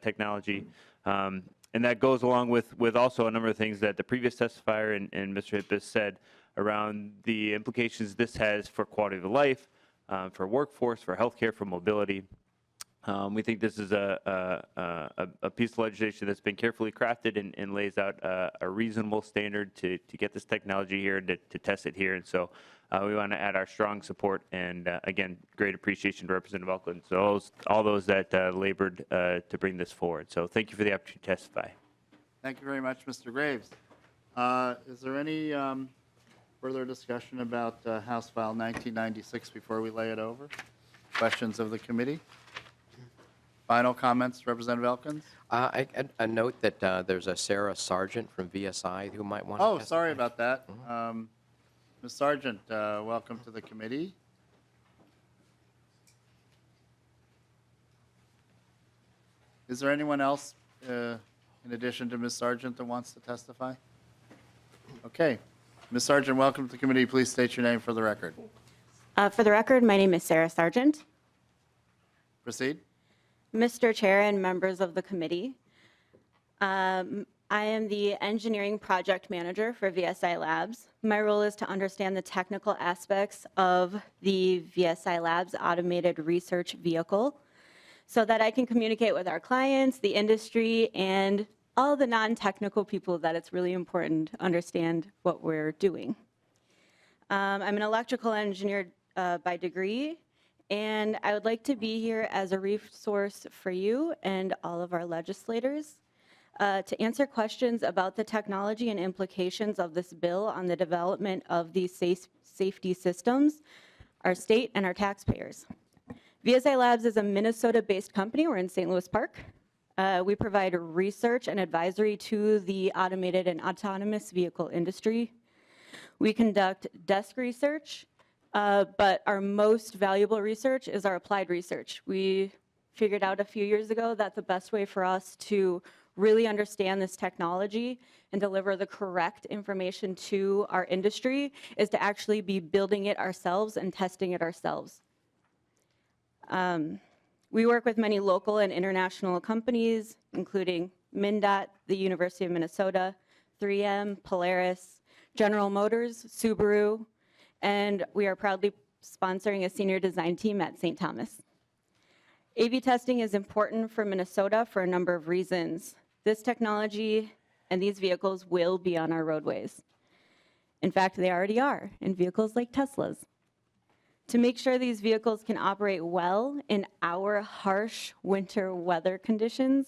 technology. And that goes along with also a number of things that the previous testifier and Mr. Hippis said around the implications this has for quality of life, for workforce, for healthcare, for mobility. We think this is a piece of legislation that's been carefully crafted and lays out a reasonable standard to get this technology here and to test it here. And so we want to add our strong support and, again, great appreciation to Representative Elkins, so all those that labored to bring this forward. So thank you for the opportunity to testify. Thank you very much, Mr. Graves. Is there any further discussion about House File 1996 before we lay it over? Questions of the committee? Final comments, Representative Elkins? A note that there's a Sarah Sargent from VSI who might want to testify. Sorry about that. Ms. Sargent, welcome to the committee. Is there anyone else in addition to Ms. Sargent that wants to testify? Okay. Ms. Sargent, welcome to the committee. Please state your name for the record. For the record, my name is Sarah Sargent. Proceed. Mr. Chair and members of the committee, I am the engineering project manager for VSI Labs. My role is to understand the technical aspects of the VSI Labs automated research vehicle so that I can communicate with our clients, the industry, and all the non-technical people that it's really important to understand what we're doing. I'm an electrical engineer by degree, and I would like to be here as a resource for you and all of our legislators to answer questions about the technology and implications of this bill on the development of these safety systems, our state, and our taxpayers. VSI Labs is a Minnesota-based company. We're in St. Louis Park. We provide research and advisory to the automated and autonomous vehicle industry. We conduct desk research, but our most valuable research is our applied research. We figured out a few years ago that the best way for us to really understand this technology and deliver the correct information to our industry is to actually be building it ourselves and testing it ourselves. We work with many local and international companies, including MnDOT, the University of Minnesota, 3M, Polaris, General Motors, Subaru, and we are proudly sponsoring a senior design team at St. Thomas. AV testing is important for Minnesota for a number of reasons. This technology and these vehicles will be on our roadways. In fact, they already are in vehicles like Teslas. To make sure these vehicles can operate well in our harsh winter weather conditions,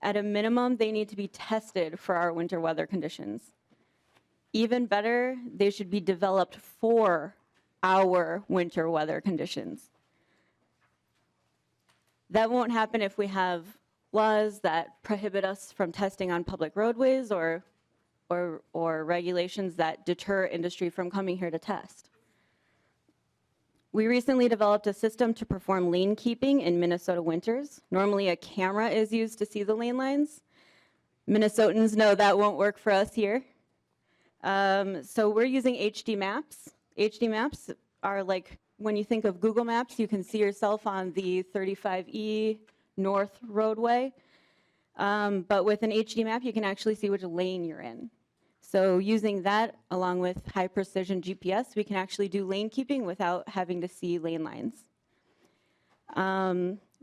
at a minimum, they need to be tested for our winter weather conditions. Even better, they should be developed for our winter weather conditions. That won't happen if we have laws that prohibit us from testing on public roadways or regulations that deter industry from coming here to test. We recently developed a system to perform lane keeping in Minnesota winters. Normally a camera is used to see the lane lines. Minnesotans know that won't work for us here. So we're using HD maps. HD maps are like when you think of Google Maps, you can see yourself on the 35E North roadway. But with an HD map, you can actually see which lane you're in. So using that along with high precision GPS, we can actually do lane keeping without having to see lane lines.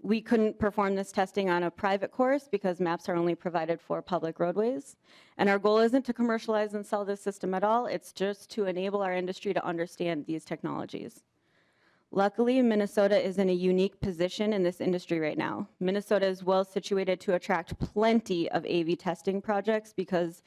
We couldn't perform this testing on a private course because maps are only provided for public roadways. And our goal isn't to commercialize and sell this system at all. It's just to enable our industry to understand these technologies. Luckily, Minnesota is in a unique position in this industry right now. Minnesota is well situated to attract plenty of AV testing projects because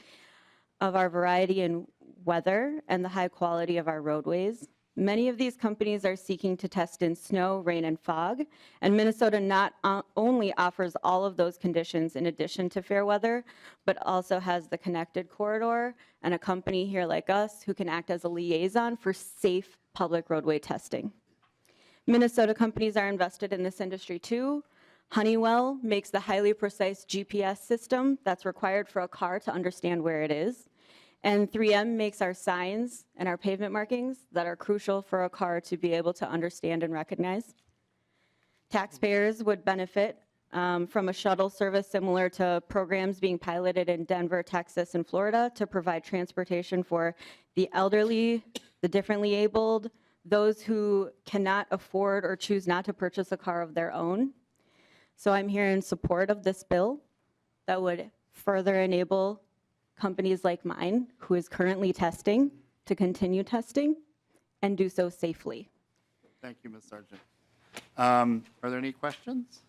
of our variety in weather and the high quality of our roadways. Many of these companies are seeking to test in snow, rain, and fog, and Minnesota not only offers all of those conditions in addition to fair weather, but also has the connected corridor and a company here like us who can act as a liaison for safe public roadway testing. Minnesota companies are invested in this industry too. Honeywell makes the highly precise GPS system that's required for a car to understand where it is. And 3M makes our signs and our pavement markings that are crucial for a car to be able to understand and recognize. Taxpayers would benefit from a shuttle service similar to programs being piloted in Denver, Texas, and Florida to provide transportation for the elderly, the differently abled, those who cannot afford or choose not to purchase a car of their own. So I'm here in support of this bill that would further enable companies like mine, who is currently testing, to continue testing and do so safely. Thank you, Ms. Sargent. Are there any questions?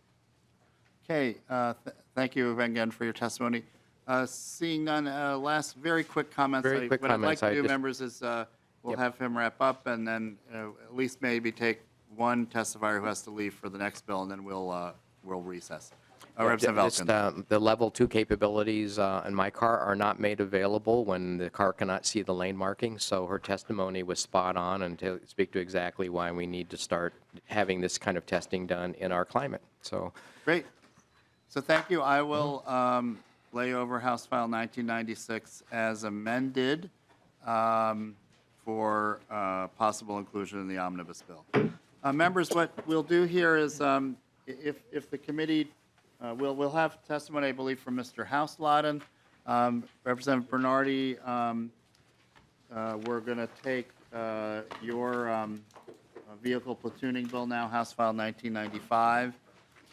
Okay, thank you again for your testimony. Seeing none, last very quick comments. Very quick what comments. I'd like to do, members, is we'll have him wrap up and then at least maybe take one testifier who has to leave for the next bill, and then we'll recess. Representative Elkins. The level 2 capabilities in my car are not made available when the car cannot see the lane markings, so her testimony was spot on and to speak to exactly why we need to start having this kind of testing done in our climate. So great. So thank you. I will lay over House File 1996 as amended for possible inclusion in the omnibus bill. Members, what we'll do here is if the committee, we'll have testimony, I believe, from Mr. Houseladden, Representative Bernardy. We're going to take your vehicle platooning bill now, House File 1995.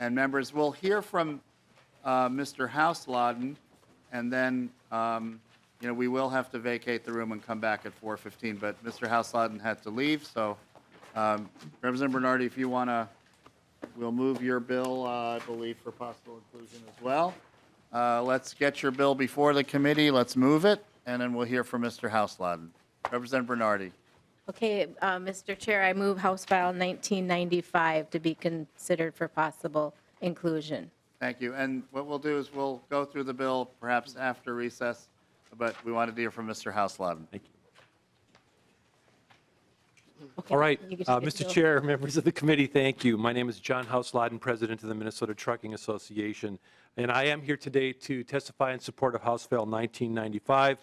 And members, we'll hear from Mr. Houseladden, and then we will have to vacate the room and come back at 4:15. But Mr. Houseladden had to leave, so Representative Bernardy, if you want to. We'll move your bill, I believe, for possible inclusion as well. Let's get your bill before the committee. Let's move it, and then we'll hear from Mr. Houseladden. Representative Bernardy. Okay, Mr. Chair, I move House File 1995 to be considered for possible inclusion. Thank you. And what we'll do is we'll go through the bill perhaps after recess, but we wanted to hear from Mr. Houseladden. Thank you. All right, Mr. Chair, members of the committee, thank you. My name is John Houseladden, President of the Minnesota Trucking Association, and I am here today to testify in support of House File 1995,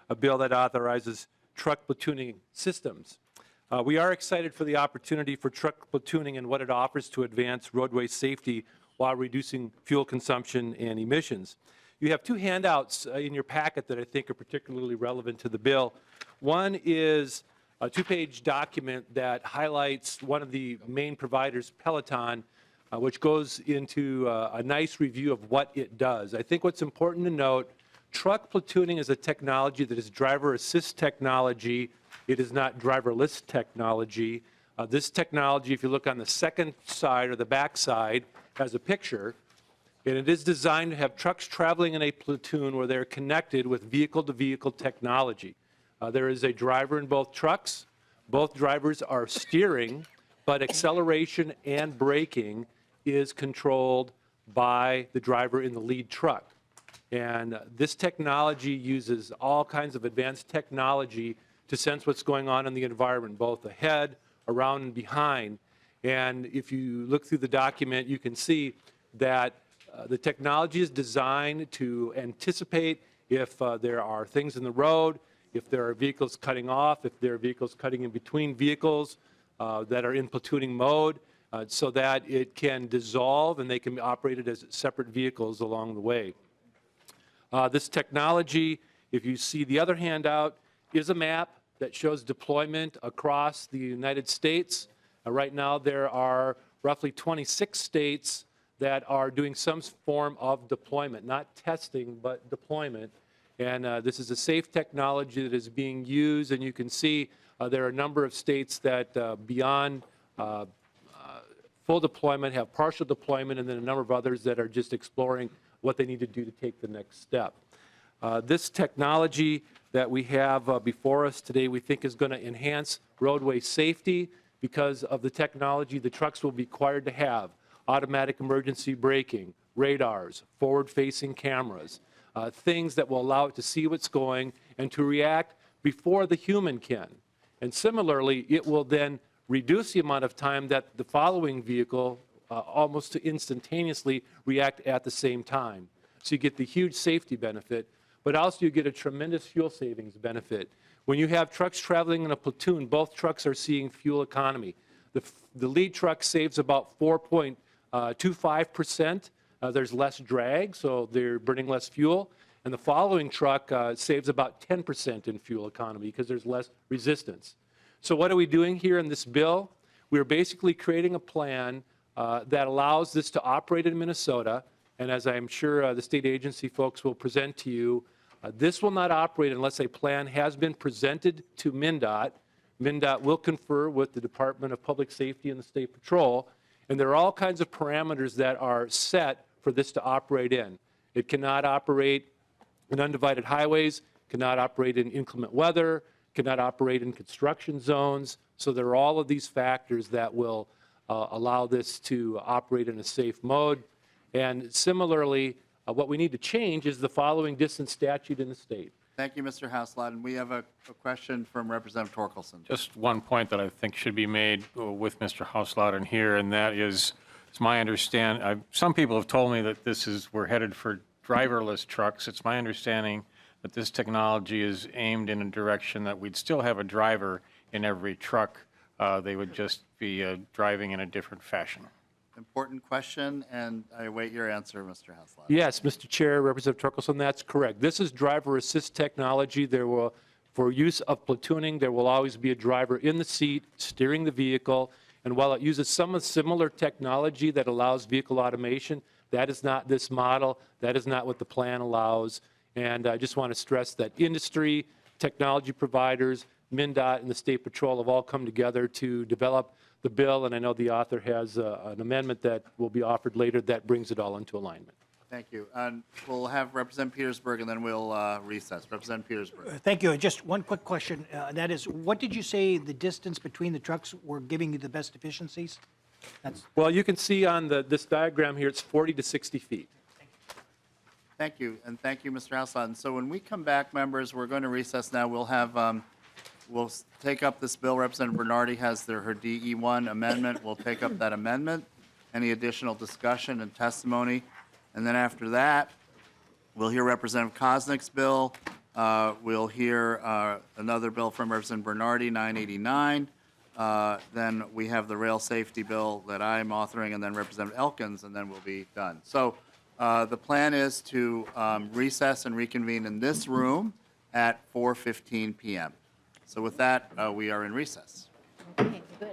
a bill that authorizes truck platooning systems. We are excited for the opportunity for truck platooning and what it offers to advance roadway safety while reducing fuel consumption and emissions. you have two handouts in your packet that I think are particularly relevant to the bill. One is a two-page document that highlights one of the main providers, Peloton, which goes into a nice review of what it does. I think what's important to note, truck platooning is a technology that is driver assist technology. It is not driverless technology. This technology, if you look on the second side or the back side, has a picture, and it is designed to have trucks traveling in a platoon where they're connected with vehicle-to-vehicle technology. There is a driver in both trucks. Both drivers are steering, but acceleration and braking is controlled by the driver in the lead truck. And this technology uses all kinds of advanced technology to sense what's going on in the environment, both ahead, around, and behind. And if you look through the document, you can see that the technology is designed to anticipate if there are things in the road, if there are vehicles cutting off, if there are vehicles cutting in between vehicles that are in platooning mode, so that it can dissolve and they can be operated as separate vehicles along the way. This technology, if you see the other handout, is a map that shows deployment across the United States. Right now there are roughly 26 states that are doing some form of deployment, not testing, but deployment. And this is a safe technology that is being used, and you can see there are a number of states that beyond full deployment have partial deployment, and then a number of others that are just exploring what they need to do to take the next step. This technology that we have before us today we think is going to enhance roadway safety because of the technology the trucks will be required to have: automatic emergency braking, radars, forward-facing cameras, things that will allow it to see what's going and to react before the human can. And similarly, it will then reduce the amount of time that the following vehicle almost to instantaneously react at the same time. So you get the huge safety benefit, but also you get a tremendous fuel savings benefit. When you have trucks traveling in a platoon, both trucks are seeing fuel economy. The lead truck saves about 4.25%. There's less drag, so they're burning less fuel. And the following truck saves about 10% in fuel economy because there's less resistance. So what are we doing here in this bill? We're basically creating a plan that allows this to operate in Minnesota. And as I'm sure the state agency folks will present to you, this will not operate unless a plan has been presented to MnDOT. MnDOT will confer with the Department of Public Safety and the State Patrol. And there are all kinds of parameters that are set for this to operate in. It cannot operate in undivided highways, cannot operate in inclement weather, cannot operate in construction zones. So there are all of these factors that will allow this to operate in a safe mode. And similarly, what we need to change is the following distance statute in the state. Thank you, Mr. Hausladen. We have a question from Representative Torkelson. Just one point that I think should be made with Mr. Hausladen here, and that is, it's my understanding, some people have told me that we're headed for driverless trucks. It's my understanding that this technology is aimed in a direction that we'd still have a driver in every truck. They would just be driving in a different fashion. Important question, and I await your answer, Mr. Hausladen. Yes, Mr. Chair, Representative Torkelson, that's correct. This is driver assist technology. For use of platooning, there will always be a driver in the seat steering the vehicle. And while it uses some similar technology that allows vehicle automation, that is not this model. That is not what the plan allows. And I just want to stress that industry, technology providers, MnDOT, and the State Patrol have all come together to develop the bill, and I know the author has an amendment that will be offered later that brings it all into alignment. Thank you. And we'll have Representative Petersburg, and then we'll recess. Representative Petersburg. Thank you. Just one quick question. That is, what did you say the distance between the trucks were giving you the best efficiencies? Well, you can see on this diagram here, it's 40 to 60 feet. Thank you, and thank you, Mr. Hausladen. So when we come back, members, we're going to recess now. We'll have we'll take up this bill. Representative Bernardy has her DE1 amendment. We'll take up that amendment. Any additional discussion and testimony? And then after that, we'll hear Representative Koznick's bill. We'll hear another bill from Representative Bernardy, 989. Then we have the rail safety bill that I'm authoring, and then Representative Elkins, and then we'll be done. So The plan is to recess and reconvene in this room at 4:15 PM. So with that, we are in recess. Okay, good.